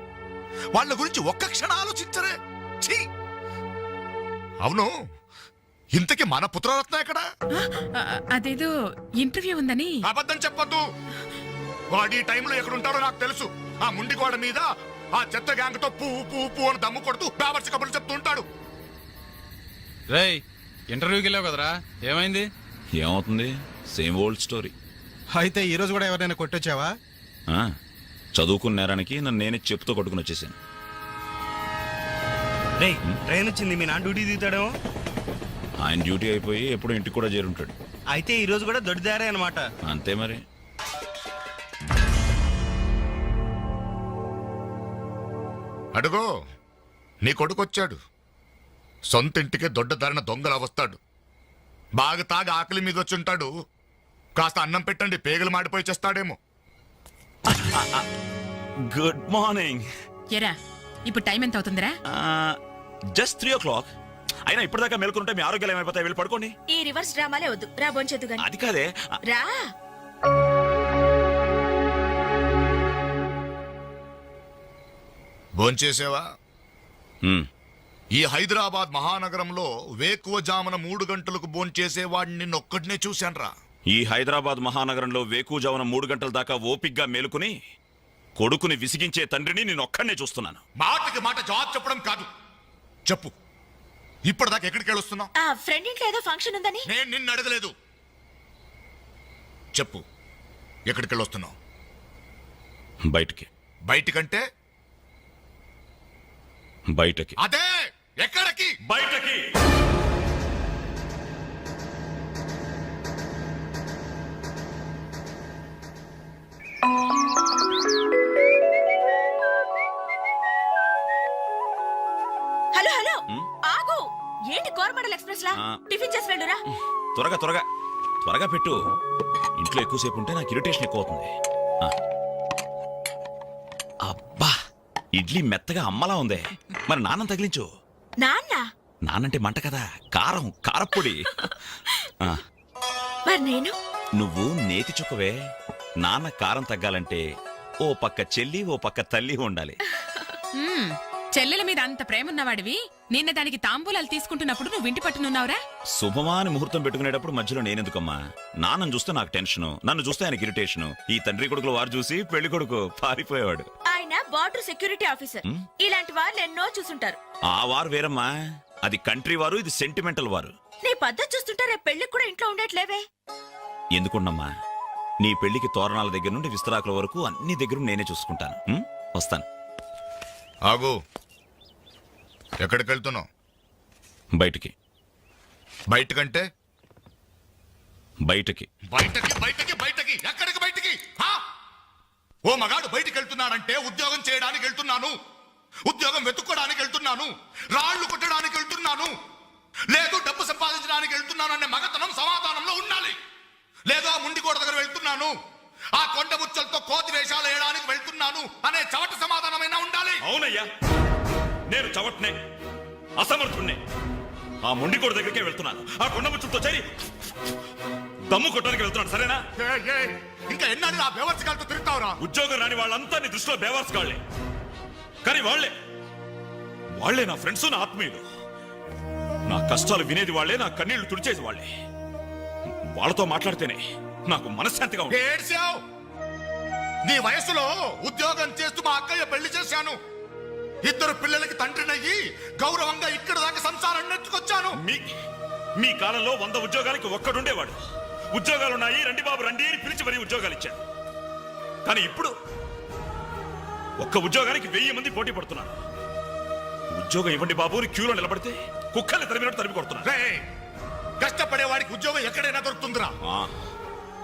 Speaker 9: వాళ్ళ గురించి ఒక్క క్షణం ఆలోచించరే. ఛీ! అవును, ఇంతకీ మన పుత్రరత్న ఎక్కడా?
Speaker 6: అదేదో ఇంటర్వ్యూ ఉందని.
Speaker 9: అబద్ధం చెప్పొద్దు. వాడు ఈ టైంలో ఎక్కడుంటాడో నాకు తెలుసు. ఆ ముండి గోడ మీద ఆ చెత్త గ్యాంగ్ తో పువ్వు అని దమ్ము కొడుతూ పేపర్స్ కబుర్లు చెప్తూ ఉంటాడు.
Speaker 13: రేయ్, ఇంటర్వ్యూకి వెళ్ళావు కదరా, ఏమైంది?
Speaker 3: ఏమవుతుంది? Same old story.
Speaker 4: అయితే ఈ రోజు కూడా ఎవరైనా కొట్టొచ్చావా?
Speaker 3: చదువుకున్న నేరానికి నన్ను నేనే చెప్పుతో కొట్టుకుని వచ్చేసాను.
Speaker 5: ట్రైన్ వచ్చింది, మీ నాన్న డ్యూటీ దిగుతాడేమో.
Speaker 3: ఆయన డ్యూటీ అయిపోయి ఎప్పుడు ఇంటికి కూడా చేరుంటాడు.
Speaker 5: అయితే ఈ రోజు కూడా దొడ్డిదారే అనమాట.
Speaker 3: అంతే మరి.
Speaker 9: అడుగో, నీ కొడుకొచ్చాడు. సొంత ఇంటికే దొడ్డదారిన దొంగలా వస్తాడు. బాగా తాగి ఆకలి మీద వచ్చుంటాడు. కాస్త అన్నం పెట్టండి, పేగలు మాడిపోయి చేస్తాడేమో.
Speaker 3: Good morning.
Speaker 6: ఎరా, ఇప్పుడు టైం ఎంత అవుతుందిరా?
Speaker 3: Just 3 o'clock. అయినా ఇప్పటిదాకా మేల్కొంటే మీ ఆరోగ్యాలు ఏమైపోతాయి? వెళ్ళి పడుకోండి.
Speaker 11: ఈ రివర్స్ డ్రామాలే వద్దు, రా బొంచెద్దు గాని.
Speaker 3: అది కాదే.
Speaker 11: రా.
Speaker 9: భోంచేసేవా? ఈ హైదరాబాద్ మహానగరంలో వేకువజామున 3 గంటలకు భోంచేసేవాడిని నిన్నొక్కడినే చూశాన్రా.
Speaker 3: ఈ హైదరాబాద్ మహానగరంలో వేకువజామున 3 గంటల దాకా ఓపిగ్గా మేలుకుని కొడుకుని విసిగించే తండ్రిని నేను ఒక్కడనే చూస్తున్నాను.
Speaker 9: మాటకి మాట జవాబు చెప్పడం కాదు. చెప్పు, ఇప్పటిదాకా ఎక్కడికి వెళ్ళొస్తున్నావు?
Speaker 11: ఆ ఫ్రెండ్ ఇంట్లో ఏదో ఫంక్షన్ ఉందని.
Speaker 9: నేను నిన్ను అడగలేదు. చెప్పు, ఎక్కడికి వెళ్ళొస్తున్నావు?
Speaker 3: బయటికి.
Speaker 9: బయటికంటే?
Speaker 3: బయటకి.
Speaker 9: అదే, ఎక్కడికి?
Speaker 3: బయటకి.
Speaker 11: హలో హలో, ఆగు. ఏంటి కోరమండల్ ఎక్స్ప్రెస్ లా? టిఫిన్ చేసి వెళ్ళురా.
Speaker 3: త్వరగా త్వరగా త్వరగా పెట్టు. ఇంట్లో ఎక్కువసేపు ఉంటే నాకు ఇరిటేషన్ ఎక్కువ అవుతుంది. అబ్బా, ఇడ్లీ మెత్తగా అమ్మలా ఉంది. మరి నాన్నం తగిలించు.
Speaker 11: నాన్న?
Speaker 3: నాన్నంటే మంట కదా, కారం, కారప్పొడి.
Speaker 11: మరి నేను?
Speaker 3: నువ్వు నేతి చుక్కవే. నాన్న కారం తగ్గాలంటే ఓ పక్క చెల్లి ఓ పక్క తల్లి ఉండాలి.
Speaker 6: చెల్లెల మీద అంత ప్రేమ ఉన్నవాడివి, నిన్న దానికి తాంబూలాలు తీసుకుంటున్నప్పుడు నువ్వు ఇంటి పట్టునున్నావురా?
Speaker 3: శుభమాని ముహూర్తం పెట్టుకునేటప్పుడు మధ్యలో నేనెందుకమ్మా? నాన్నను చూస్తే నాకు టెన్షను, నన్ను చూస్తే ఆయనకి ఇరిటేషను. ఈ తండ్రి కొడుకులు వారు చూసి పెళ్లి కొడుకు పారిపోయేవాడు.
Speaker 11: ఆయన బార్డర్ సెక్యూరిటీ ఆఫీసర్. ఇలాంటి వాళ్ళు ఎన్నో చూసుంటారు.
Speaker 3: ఆ వారు వేరమ్మా, అది కంట్రీ వారు, ఇది సెంటిమెంటల్ వారు.
Speaker 11: నీ పద్ధతి చూస్తుంటే రేపు పెళ్లికి కూడా ఇంట్లో ఉండట్లేవే.
Speaker 3: ఎందుకున్నమ్మా, నీ పెళ్లికి తోరణాల దగ్గర నుండి విస్తరాకుల వరకు అన్ని దగ్గర నేనే చూసుకుంటాను. వస్తాను.
Speaker 9: ఆగు, ఎక్కడికి వెళ్తున్నావు?
Speaker 3: బయటికి.
Speaker 9: బయటకంటే?
Speaker 3: బయటకి.
Speaker 9: బయటకి బయటకి బయటకి ఎక్కడికి బయటికి? ఓ మగాడు బయటికి వెళ్తున్నాడంటే ఉద్యోగం చేయడానికి వెళ్తున్నాను, ఉద్యోగం వెతుక్కోడానికి వెళ్తున్నాను, రాళ్లు కొట్టడానికి వెళ్తున్నాను, లేదు డబ్బు సంపాదించడానికి వెళ్తున్నాను అనే మగతనం సమాధానంలో ఉండాలి. లేదు ఆ ముండి గోడ దగ్గర వెళ్తున్నాను, ఆ కొండ ముచ్చలతో కోతి వేషాలు వేయడానికి వెళ్తున్నాను అనే చవట సమాధానమైనా ఉండాలి.
Speaker 3: అవునయ్యా, నేను చవట్నే, అసమర్థుణ్ణే. ఆ మొండికోడు దగ్గరికే వెళ్తున్నాను, ఆ కొండ ముచ్చులతో చేరి దమ్ము కొట్టడానికి వెళ్తున్నాను. సరేనా?
Speaker 9: ఇంకా ఎన్నాళ్ళు ఆ బేవర్స్ గాలితో తిరుగుతావురా?
Speaker 3: ఉద్యోగం రాని వాళ్ళంతా నీ దృష్టిలో బేవర్స్ గాళ్లే. కానీ వాళ్లే నా ఫ్రెండ్స్, నా ఆత్మీయులు. నా కష్టాలు వినేది వాళ్లే, నా కన్నీళ్లు తుడిచేది వాళ్లే. వాళ్ళతో మాట్లాడితేనే నాకు మనశ్శాంతిగా ఉంది.
Speaker 9: ఏడ్చావు? నీ వయసులో ఉద్యోగం చేస్తూ మా అక్కయ్య పెళ్లి చేశాను. ఇద్దరు పిల్లలకి తండ్రినయ్యి గౌరవంగా ఇక్కడ దాకా సంసారం నెట్టుకొచ్చాను.
Speaker 3: మీ కాలంలో 100 ఉద్యోగాలకి ఒక్కడుండేవాడు. ఉద్యోగాలున్నాయి, రండి బాబు రండి అని పిలిచి మరీ ఉద్యోగాలు ఇచ్చాడు. కానీ ఇప్పుడు ఒక్క ఉద్యోగానికి 1000 మంది పోటీ పడుతున్నారు. ఉద్యోగం ఇవ్వండి బాబు అని క్యూలో నిలబడితే కుక్కల్ని తరిమినట్టు తరిమి కొడుతున్నారు.
Speaker 9: కష్టపడేవాడికి ఉద్యోగం ఎక్కడైనా దొరుకుతుందిరా.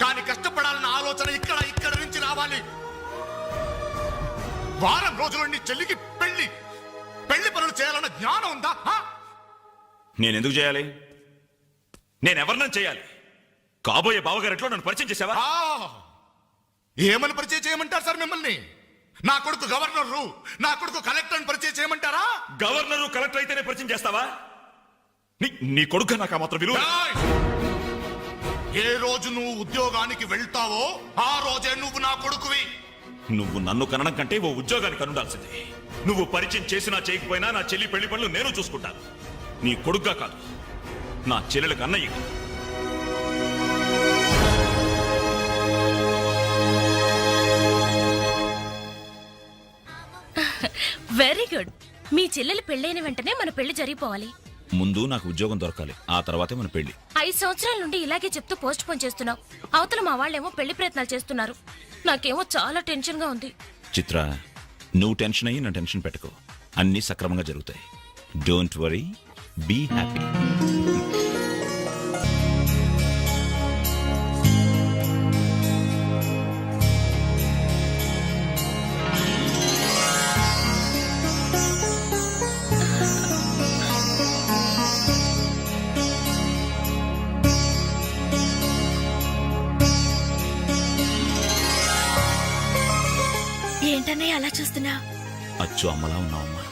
Speaker 9: కానీ కష్టపడాలన్న ఆలోచన ఇక్కడ నుంచి రావాలి. వారం రోజుల నుండి చెల్లికి పెళ్లి పనులు చేయాలన్న జ్ఞానం ఉందా?
Speaker 3: నేనెందుకు చేయాలి? నేనెవరినని చేయాలి? కాబోయే బావగారెట్లో నన్ను పరిచయం చేసావా?
Speaker 9: ఏమని పరిచయం చేయమంటారు సార్ మిమ్మల్ని? నా కొడుకు గవర్నరు, నా కొడుకు కలెక్టర్ పరిచయం చేయమంటారా?
Speaker 3: గవర్నరు కలెక్టర్ అయితేనే పరిచయం చేస్తావా? నీ కొడుకు నాకు మాత్రం విలువ.
Speaker 9: ఏ రోజు నువ్వు ఉద్యోగానికి వెళ్తావో ఆ రోజే నువ్వు నా కొడుకువి.
Speaker 3: నువ్వు నన్ను కనడం కంటే ఓ ఉద్యోగానికి కనుండాల్సిందే. నువ్వు పరిచయం చేసినా చేయకపోయినా నా చెల్లి పెళ్లి పనులు నేను చూసుకుంటాను. నీ కొడుగ్గా కాదు, నా చెల్లెలకు అన్నయ్య.
Speaker 11: Very good. మీ చెల్లెలు పెళ్ళైన వెంటనే మన పెళ్లి జరిగిపోవాలి.
Speaker 3: ముందు నాకు ఉద్యోగం దొరకాలి, ఆ తర్వాతే మన పెళ్లి.
Speaker 11: 5 సంవత్సరాల నుండి ఇలాగే చెప్తూ పోస్ట్ పోన్ చేస్తున్నావు. అవతల మా వాళ్ళేమో పెళ్లి ప్రయత్నాలు చేస్తున్నారు. నాకేమో చాలా టెన్షన్ గా ఉంది.
Speaker 3: చిత్ర, నువ్వు టెన్షన్ అయ్యి నా టెన్షన్ పెట్టుకో. అన్నీ సక్రమంగా జరుగుతాయి. Don't worry, be happy.
Speaker 11: ఏంటన్నయ్య అలా చూస్తున్నా?
Speaker 3: అచ్చు అమ్మలా ఉన్నావమ్మా.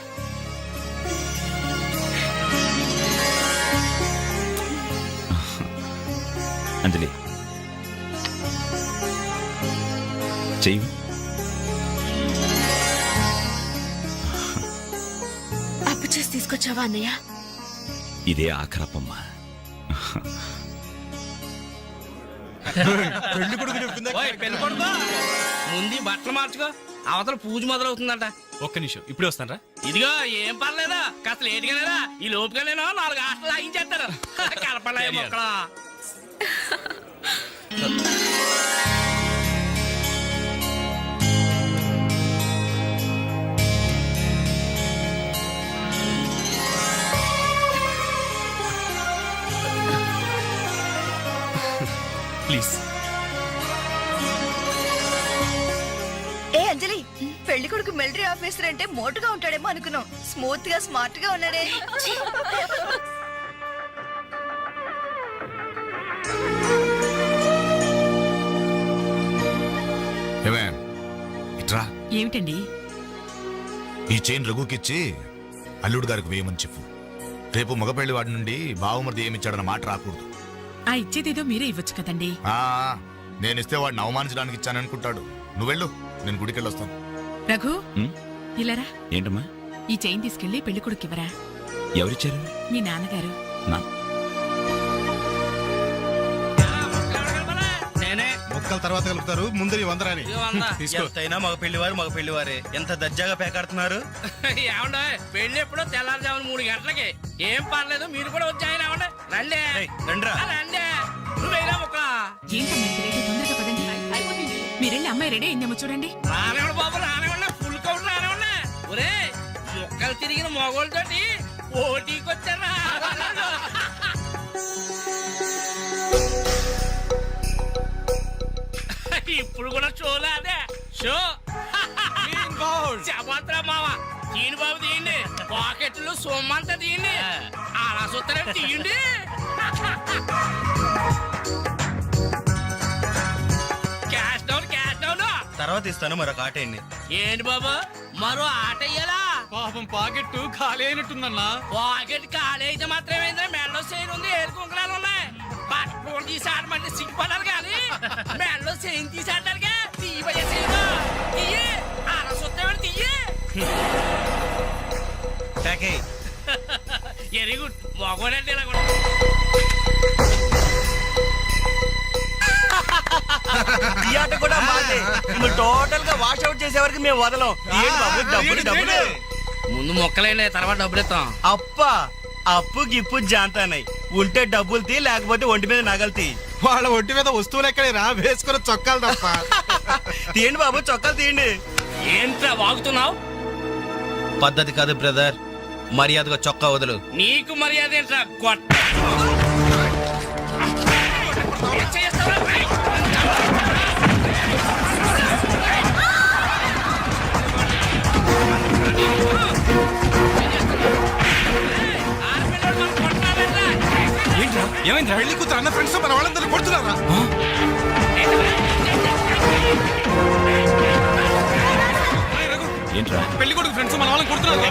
Speaker 3: అంజలి, చెయ్యి.
Speaker 11: అప్పు చేసి తీసుకొచ్చావా అన్నయ్య?
Speaker 3: ఇదే ఆఖరప్పమ్మా.
Speaker 14: ముందు బట్టలు మార్చుకో, అవతల పూజ మొదలవుతుందంట.
Speaker 13: ఒక్క నిమిషం, ఇప్పుడే వస్తానరా.
Speaker 14: ఇదిగో ఏం పర్లేదా, కాస్త లేటుగానేరా. ఈ లోపుగానేనా 4 ఆటలు లాగించేస్తారు. కలపలే మొక్కలా.
Speaker 13: ప్లీజ్.
Speaker 7: ఏ అంజలి, పెళ్లి కొడుకు మిలిటరీ ఆఫీసర్ అంటే మోటుగా ఉంటాడేమో అనుకున్నాం. స్మూత్ గా స్మార్ట్ గా ఉన్నాడే.
Speaker 9: ఇట్రా.
Speaker 6: ఏమిటండి?
Speaker 9: ఈ చైన్ రఘుకిచ్చి అల్లుడు గారికి వేయమని చెప్పు. రేపు మగపెళ్లి వాడి నుండి బావమరిది ఏమిచ్చాడన్న మాట రాకూడదు.
Speaker 6: ఆ ఇచ్చేదేదో మీరే ఇవ్వచ్చు కదండి.
Speaker 9: నేను ఇస్తే వాడిని అవమానించడానికి ఇచ్చాననుకుంటాడు. నువ్వెళ్ళు, నేను గుడికెళ్ళి వస్తాను.
Speaker 6: రఘు, ఇలారా.
Speaker 3: ఏంటమ్మా?
Speaker 6: ఈ చైన్ తీసుకెళ్లి పెళ్లి కొడుకు ఇవ్వరా.
Speaker 3: ఎవరిచ్చారు?
Speaker 6: మీ నాన్నగారు.
Speaker 5: మొక్కల తర్వాత కలుపుతారు, ముందు నీ వందరాని
Speaker 14: ఎంతైనా మగ పెళ్లివారే ఎంత దర్జాగా పేకాడుతున్నారు. ఏమండ పెళ్లి ఎప్పుడో తెల్లారుజామున 3 గంటలకి. ఏం పర్లేదు, మీరు కూడా వచ్చాయన. రండి రండి. నువ్వేనా మొక్క?
Speaker 6: ఏంటమ్మా ఇంత లేటు? తొందరగా పదండి. మీరెళ్ళి అమ్మాయి రెడీ అయిందేమో చూడండి.
Speaker 14: రానివ్వండి బాబు, రానివ్వండి. ఫుల్ కౌంట్ రానివ్వండి. ఒరే, మొక్కలు తిరిగిన మొగోళ్ళతోటి పోటీకి వచ్చారా? ఇప్పుడు కూడా షోలా? అదే షో. చెప్పత్రా మావా, తీయండి బాబు, తీయండి. పాకెట్లు సొమ్మంతా తీయండి. అలా చూస్తారే, తీయండి. Cash down, cash down.
Speaker 5: తర్వాత ఇస్తాను, మరొక ఆట అండి.
Speaker 14: ఏంటి బాబు, మరో ఆట ఇయ్యాలా?
Speaker 13: పాపం పాకెట్టు ఖాళీ అయినట్టుందన్నా.
Speaker 14: పాకెట్ ఖాళీ అయితే మాత్రమేంద్ర, మెడలో చైన్ ఉంది, ఏరుకుంకలాలు ఉన్నాయి. పట్టుకోడు తీసి ఆడమంటే సిగ్గుపడాలి కానీ మెడలో చైన్ తీసి ఆడాలిగా. తీయబోయే చైన్ తీయి, అలా చూస్తామని తీయి. Very good. మగోడంటే ఇలా కూడా.
Speaker 5: ఈ ఆట కూడా మాదే. టోటల్ గా వాష్ అవుట్ చేసే వరకు మేము వదలం. డబ్బులు.
Speaker 14: ముందు మొక్కలైనా తర్వాత డబ్బులు ఇస్తాం.
Speaker 5: అప్పా అప్పు గిప్పు జాంతానాయి. ఉంటే డబ్బులు తీ, లేకపోతే ఒంటి మీద నగలు తీ.
Speaker 14: వాళ్ళ ఒంటి మీద వస్తువులు ఎక్కడ రా, వేసుకున్న చొక్కాలు తప్ప.
Speaker 5: తీయండి బాబు, చొక్కాలు తీయండి.
Speaker 14: ఏంట్రా వాగుతున్నావు?
Speaker 5: పద్ధతి కాదు బ్రదర్, మర్యాదగా చొక్కా వదులు.
Speaker 14: నీకు మర్యాద ఏంట్రా కొట్ట?
Speaker 13: ఏమైంది?
Speaker 14: పెళ్లి కూతురు అన్న ఫ్రెండ్స్ మన వాళ్ళందరూ కొడుతున్నారా?
Speaker 2: ఏంట్రా?
Speaker 13: పెళ్లి కొడుకు ఫ్రెండ్స్ మన వాళ్ళని కొడుతున్నారు.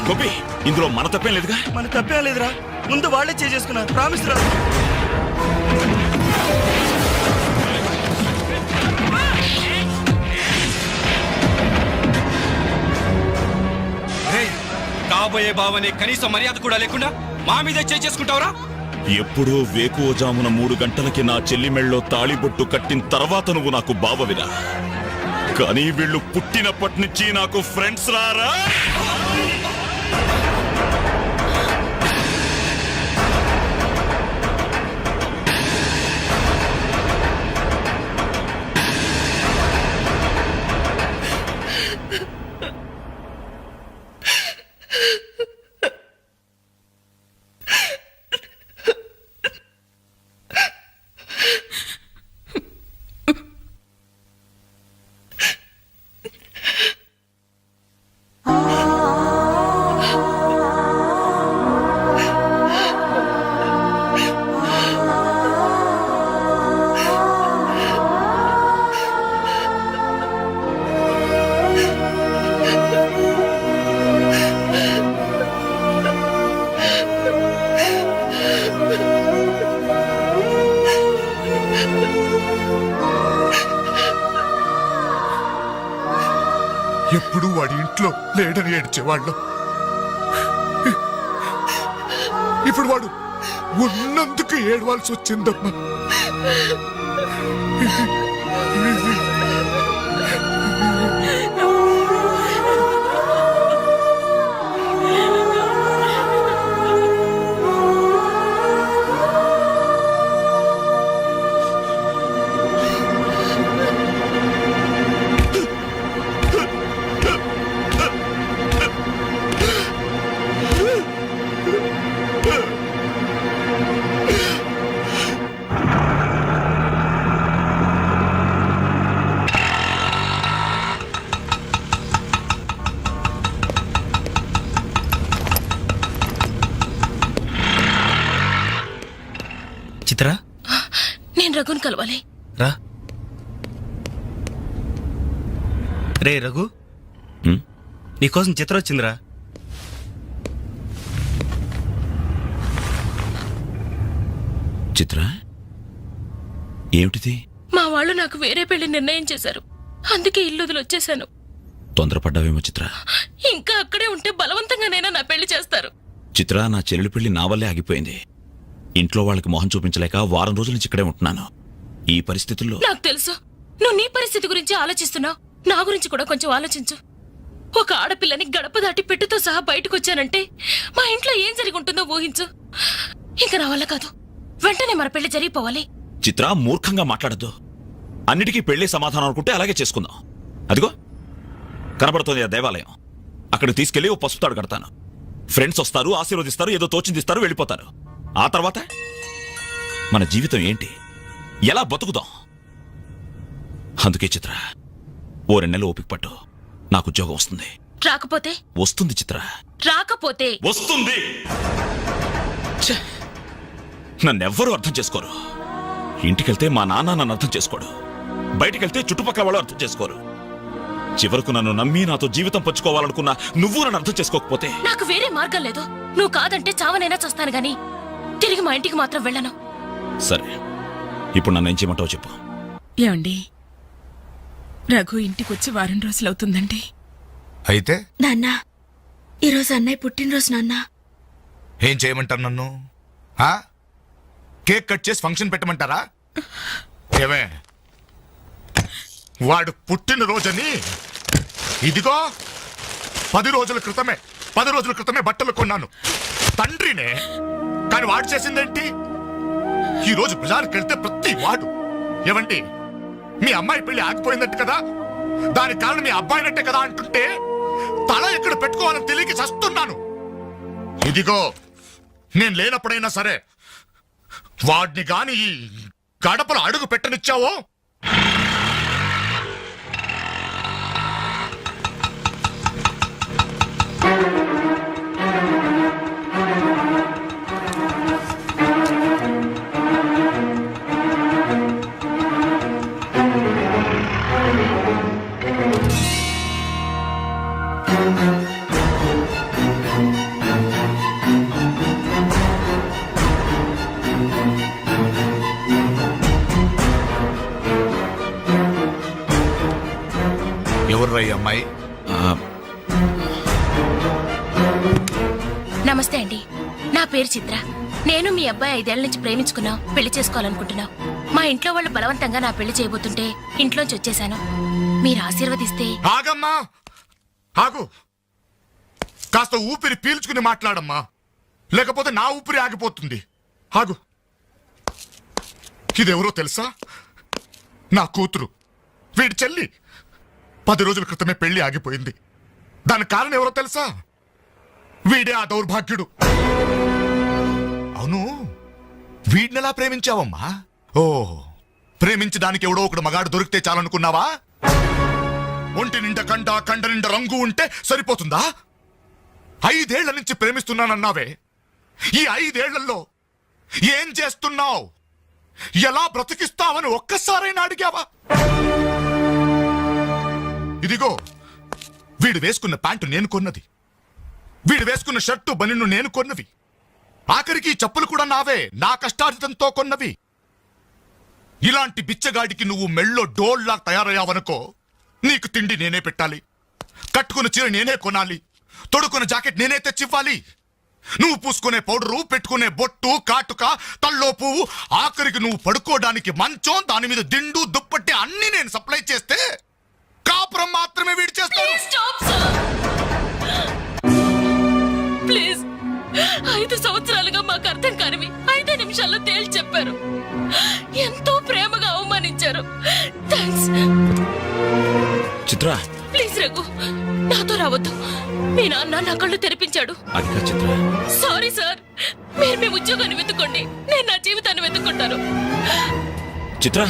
Speaker 2: గోపి, ఇందులో మన తప్పేం లేదుగా?
Speaker 5: మన తప్పేం లేదురా, ముందు వాళ్ళే చేసుకున్నారు. ప్రామిస్ రా.
Speaker 13: కాబోయే బావనే కనీసం మర్యాద కూడా లేకుండా మా మీద చేసుకుంటావురా?
Speaker 2: ఎప్పుడో వేకువజామున 3 గంటలకి నా చెల్లి మెళ్ళలో తాళిబొట్టు కట్టిన తర్వాత నువ్వు నాకు బావవిరా. కానీ వీళ్ళు పుట్టినప్పటి నుంచి నాకు ఫ్రెండ్స్ రారా.
Speaker 9: ఎప్పుడు వాడి ఇంట్లో లేడని ఏడ్చేవాళ్ళు. ఇప్పుడు వాడు ఉన్నందుకు ఏడవాల్సి వచ్చిందమ్మా.
Speaker 5: చిత్ర,
Speaker 6: నేను రఘుని కలవాలి.
Speaker 5: రా. రే రఘు, నీకోసం చిత్ర వచ్చిందిరా.
Speaker 2: చిత్ర, ఏమిటిది?
Speaker 6: మా వాళ్ళు నాకు వేరే పెళ్లి నిర్ణయం చేశారు, అందుకే ఇల్లు వదిలి వచ్చేసాను.
Speaker 2: తొందరపడ్డావేమో చిత్ర.
Speaker 6: ఇంకా అక్కడే ఉంటే బలవంతంగానైనా నా పెళ్లి చేస్తారు.
Speaker 2: చిత్ర, నా చెల్లెలి పెళ్లి నా వల్లే ఆగిపోయింది. ఇంట్లో వాళ్ళకి మొహం చూపించలేక వారం రోజుల నుంచి ఇక్కడే ఉంటున్నాను. ఈ పరిస్థితుల్లో
Speaker 6: నాకు తెలుసు నువ్వు నీ పరిస్థితి గురించి ఆలోచిస్తున్నావు. నా గురించి కూడా కొంచెం ఆలోచించు. ఒక ఆడపిల్లని గడప దాటి పెట్టుతో సహా బయటకు వచ్చానంటే మా ఇంట్లో ఏం జరిగి ఉంటుందో ఊహించు. ఇంకా నా వల్ల కాదు, వెంటనే మన పెళ్లి జరిగిపోవాలి.
Speaker 2: చిత్ర, మూర్ఖంగా మాట్లాడద్దు. అన్నిటికీ పెళ్లి సమాధానం అనుకుంటే అలాగే చేసుకుందాం. అదిగో కనబడుతోంది ఆ దేవాలయం. అక్కడికి తీసుకెళ్లి ఓ పసుపుతాడు కడతాను. ఫ్రెండ్స్ వస్తారు, ఆశీర్వదిస్తారు, ఏదో తోచిందిస్తారు, వెళ్ళిపోతారు. ఆ తర్వాత మన జీవితం ఏంటి, ఎలా బతుకుదాం? అందుకే చిత్ర, ఓ 2 నెలలు ఓపిక పట్టు. నాకు ఉద్యోగం వస్తుంది.
Speaker 6: రాకపోతే?
Speaker 2: వస్తుంది చిత్ర,
Speaker 6: రాకపోతే
Speaker 2: వస్తుంది. నన్నెవ్వరూ అర్థం చేసుకోరు. ఇంటికెళ్తే మా నాన్న నన్ను అర్థం చేసుకోడు, బయటికెళ్తే చుట్టుపక్కల వాళ్ళు అర్థం చేసుకోరు. చివరకు నన్ను నమ్మి నాతో జీవితం పంచుకోవాలనుకున్నా నువ్వు నన్ను అర్థం చేసుకోకపోతే?
Speaker 6: నాకు వేరే మార్గం లేదు. నువ్వు కాదంటే చావనైనా చూస్తాను గాని తిరిగి మా ఇంటికి మాత్రం వెళ్ళను.
Speaker 2: సరే, ఇప్పుడు నన్ను ఏం చేయమంటావు చెప్పు.
Speaker 6: ఏమండి, రఘు ఇంటికి వచ్చి వారం రోజులవుతుందండి.
Speaker 9: అయితే
Speaker 11: నాన్న, ఈరోజు అన్నయ్య పుట్టినరోజు నాన్న.
Speaker 9: ఏం చేయమంటారు నన్ను? ఆ? కేక్ కట్ చేసి ఫంక్షన్ పెట్టమంటారా? ఏమే, వాడు పుట్టినరోజని ఇదిగో 10 రోజుల క్రితమే బట్టలు కొన్నాను. తండ్రినే, కానీ వాడు చేసిందేంటి? ఈ రోజు బజార్కి వెళ్తే ప్రతి వాడు ఏమండి మీ అమ్మాయి పెళ్లి ఆగిపోయిందంటే కదా, దానికి కారణం మీ అబ్బాయినట్టే కదా అంటుంటే తల ఎక్కడ పెట్టుకోవాలని తెలియక చస్తున్నాను. ఇదిగో నేను లేనప్పుడైనా సరే వాడిని గాని ఈ గడపలు అడుగు పెట్టనిచ్చావో ఎవర్రా ఈ అమ్మాయి?
Speaker 11: నమస్తే అండి, నా పేరు చిత్ర. నేను మీ అబ్బాయి 5 ఏళ్ల నుంచి ప్రేమించుకున్నాం, పెళ్లి చేసుకోవాలనుకుంటున్నాం. మా ఇంట్లో వాళ్ళు బలవంతంగా నా పెళ్లి చేయబోతుంటే ఇంట్లోంచి వచ్చేసాను. మీరు ఆశీర్వదిస్తే.
Speaker 9: ఆగమ్మా, ఆగు. కాస్త ఊపిరి పీల్చుకుని మాట్లాడమ్మా, లేకపోతే నా ఊపిరి ఆగిపోతుంది. ఆగు. ఇదెవరో తెలుసా? నా కూతురు, వీడి చెల్లి. 10 రోజుల క్రితమే పెళ్లి ఆగిపోయింది. దానికి కారణం ఎవరో తెలుసా? వీడే ఆ దౌర్భాగ్యుడు. అవును, వీడినెలా ప్రేమించావమ్మా? ఓ, ప్రేమించడానికి ఎవడో ఒకడు మగాడు దొరికితే చాలనుకున్నావా? ఒంటి నిండా కండ నిండా రంగు ఉంటే సరిపోతుందా? 5 ఏళ్ల నుంచి ప్రేమిస్తున్నానన్నావే, ఈ 5 ఏళ్లలో ఏం చేస్తున్నావు? ఎలా బ్రతికిస్తావని ఒక్కసారైనా అడిగావా? ఇదిగో, వీడు వేసుకున్న ప్యాంటు నేను కొన్నది, వీడు వేసుకున్న షర్టు బనిన్ను నేను కొన్నవి, ఆఖరికి చెప్పులు కూడా నావే, నా కష్టార్జితంతో కొన్నవి. ఇలాంటి బిచ్చగాడికి నువ్వు మెళ్ళో డోల్లా తయారయ్యావనుకో, నీకు తిండి నేనే పెట్టాలి, కట్టుకున్న చీర నేనే కొనాలి, తొడుకున్న జాకెట్ నేనే తెచ్చివ్వాలి. నువ్వు పూసుకునే పౌడరు, పెట్టుకునే బొట్టు, కాటుక, తల్లో పువ్వు, ఆఖరికి నువ్వు పడుకోవడానికి మంచం, దాని మీద దిండు, దుప్పట్టి అన్ని నేను సప్లై చేస్తే కాపురం మాత్రమే వీడి చేస్తాడు.
Speaker 6: ప్లీజ్, 5 సంవత్సరాలుగా మాకు అర్థం కానివి 5 నిమిషాల్లో తేల్చి చెప్పారు. ఎంతో ప్రేమగా అవమానించారు. థాంక్స్.
Speaker 3: చిత్ర,
Speaker 6: ప్లీజ్ రఘు, నాతో రావద్దు. మీ నాన్న నా కళ్ళు తెరిపించాడు.
Speaker 3: అది కాదు చిత్ర.
Speaker 6: సారీ సార్, మీరు మీ ఉద్యోగాన్ని వెతుక్కోండి, నేను నా జీవితాన్ని వెతుక్కుంటాను.
Speaker 3: చిత్ర,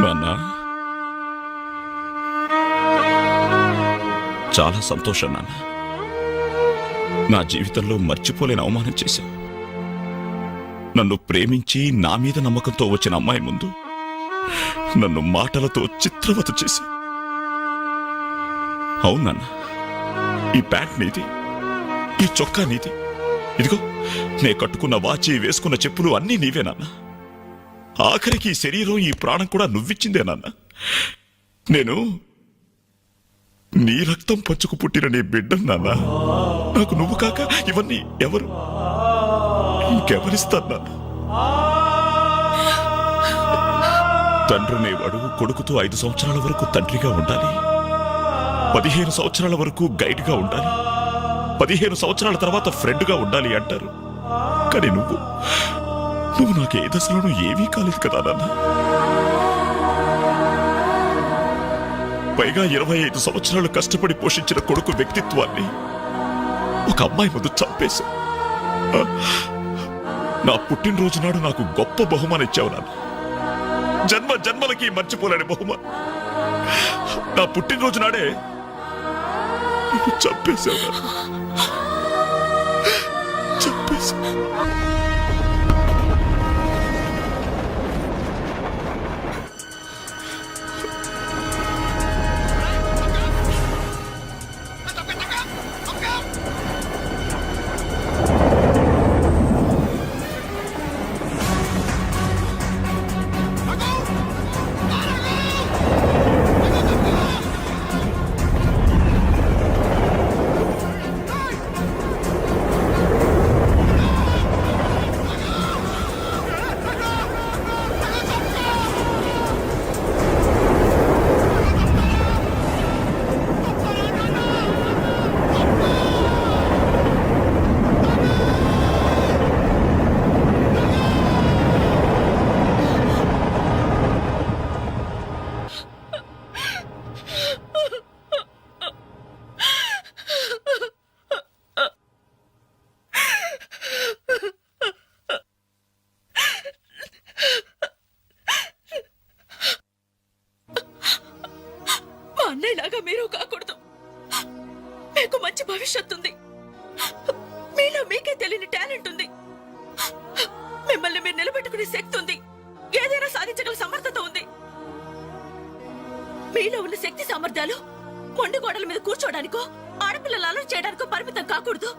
Speaker 3: నాన్న, చాలా సంతోషం నాన్న. నా జీవితంలో మర్చిపోలేని అవమానం చేశావు. నన్ను ప్రేమించి నా మీద నమ్మకంతో వచ్చిన అమ్మాయి ముందు నన్ను మాటలతో చిత్రవత చేశావు. అవును నాన్న, ఈ ప్యాంట్ నీది, ఈ చొక్కా నీది, ఇదిగో నే కట్టుకున్న వాచి, వేసుకున్న చెప్పులు అన్నీ నీవే నాన్న. ఆఖరికి ఈ శరీరం, ఈ ప్రాణం కూడా నువ్విచ్చిందే నాన్న. నేను నీ రక్తం పంచుకు పుట్టిన నీ బిడ్డను నాన్న. నాకు నువ్వు కాక ఇవన్నీ ఎవరు, ఇంకెవరిస్తారు నాన్న? తండ్రినేవాడు కొడుకుతో 5 సంవత్సరాల వరకు తండ్రిగా ఉండాలి, 15 సంవత్సరాల వరకు గైడ్గా ఉండాలి, 15 సంవత్సరాల తర్వాత ఫ్రెండ్గా ఉండాలి అంటారు. కానీ నువ్వు నాకు ఏ దశలోనూ ఏమీ కాలేదు కదా నాన్న. పైగా 25 సంవత్సరాలు కష్టపడి పోషించిన కొడుకు వ్యక్తిత్వాన్ని ఒక అమ్మాయి ముందు చంపేశా. నా పుట్టినరోజు నాడు నాకు గొప్ప బహుమానం ఇచ్చావు నాన్న. జన్మ జన్మలకి మర్చిపోలేని బహుమానం. నా పుట్టినరోజు నాడే నువ్వు చంపేశావు నాన్న. చంపేశావు.
Speaker 6: భవిష్యత్తు ఉంది. మీలో మీకే తెలియని టాలెంట్ ఉంది. మిమ్మల్ని మీరు నిలబెట్టుకునే శక్తి ఉంది. ఏదైనా సాధించగల సమర్థత ఉంది. మీలో ఉన్న శక్తి సామర్థ్యాలు మొండి గోడల మీద కూర్చోడానికో ఆడపిల్లలు అలర్ట్ చేయడానికో పరిమితం కాకూడదు.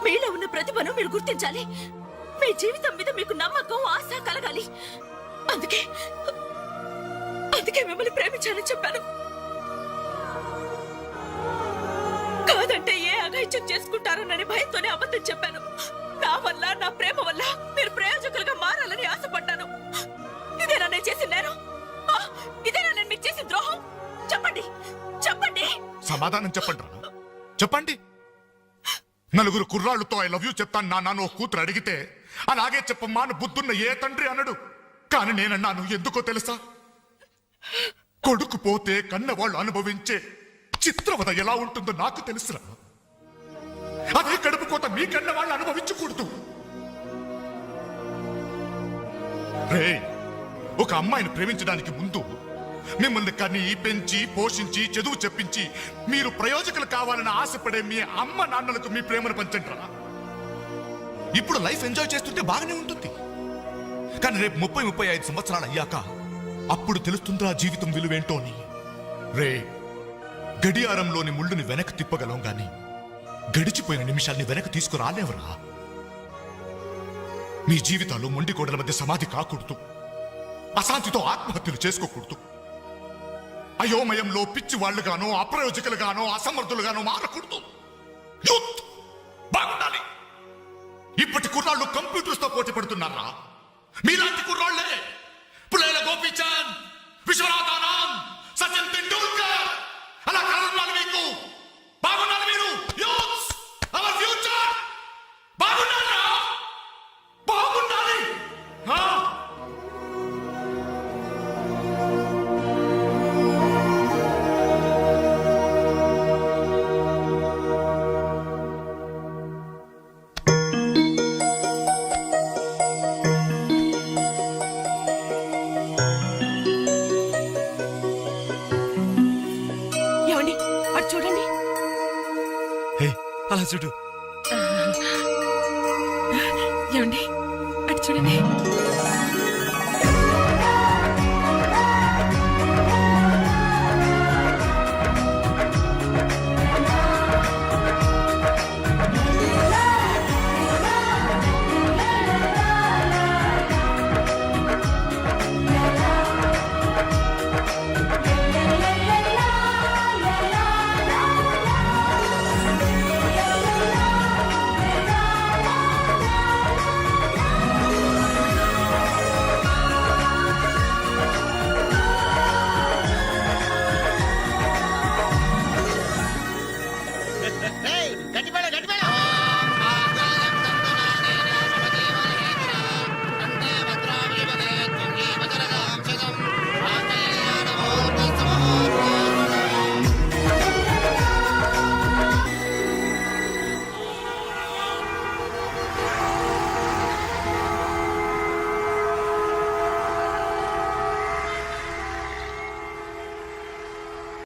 Speaker 6: మీలో ఉన్న ప్రతిభను మీరు గుర్తించాలి. మీ జీవితం మీద మీకు నమ్మకం, ఆశ కలగాలి. అందుకే మిమ్మల్ని ప్రేమించాలని చెప్పాను. కాదంటే ఏ అఘాయిత్యం చేసుకుంటారోనని భయంతోనే అబద్ధం చెప్పాను. నా వల్ల, నా ప్రేమ వల్ల మీరు ప్రయోజకులుగా మారాలని ఆశపడ్డాను. ఇదేనా నేను చేసిన నేరం? ఇదేనా నేను మీకు చేసిన ద్రోహం? చెప్పండి, చెప్పండి.
Speaker 9: సమాధానం చెప్పండి రా, చెప్పండి. నలుగురు కుర్రాళ్ళతో ఐ లవ్ యూ చెప్తాను నాన్న ఓ కూతురు అడిగితే అలాగే చెప్పమ్మా అని బుద్ధున్న ఏ తండ్రి అనడు. కానీ నేనన్నాను. ఎందుకో తెలుసా? కొడుకు పోతే కన్నవాళ్ళు అనుభవించే చిత్రవద ఎలా ఉంటుందో నాకు తెలుసురా. అదే కడుపు కోత మీ కన్న వాళ్ళు అనుభవించకూడదు. రే, ఒక అమ్మాయిని ప్రేమించడానికి ముందు మిమ్మల్ని కని, పెంచి, పోషించి, చదువు చెప్పించి మీరు ప్రయోజకులు కావాలని ఆశపడే మీ అమ్మ నాన్నలకు మీ ప్రేమను పంచండిరా. ఇప్పుడు లైఫ్ ఎంజాయ్ చేస్తుంటే బాగానే ఉంటుంది. కానీ రేపు 30-35 సంవత్సరాలు అయ్యాక అప్పుడు తెలుస్తుందా జీవితం విలువేంటో అని. రే, గడియారంలోని ముళ్ళుని వెనక్కి తిప్పగలం గాని గడిచిపోయిన నిమిషాల్ని వెనక్కి తీసుకురాలేవరా. మీ జీవితాలు మొండి గోడల మధ్య సమాధి కాకూడదు. అశాంతితో ఆత్మహత్యలు చేసుకోకూడదు. అయోమయంలో పిచ్చి వాళ్ళుగానో, అప్రయోజకులుగానో, అసమర్థులుగానో మారకూడదు. యూత్ బాగుండాలి. ఇప్పటి కుర్రాళ్ళు కంప్యూటర్స్ తో పోటీ పడుతున్నారా? మీలాంటి కుర్రాళ్లే పులేల గోపీచంద్, విశ్వనాథ్ ఆనంద్, సచిన్ తెండూల్కర్ అలా కారణాలు మీకు బాగున్నారు. మీరు యూత్స్, అవర్ ఫ్యూచర్. బాగున్నారా? బాగుండాలి.
Speaker 6: ఏమండి, అటు చూడండి.
Speaker 4: అలా చూడు.
Speaker 6: ఏమండి, అటు చూడండి.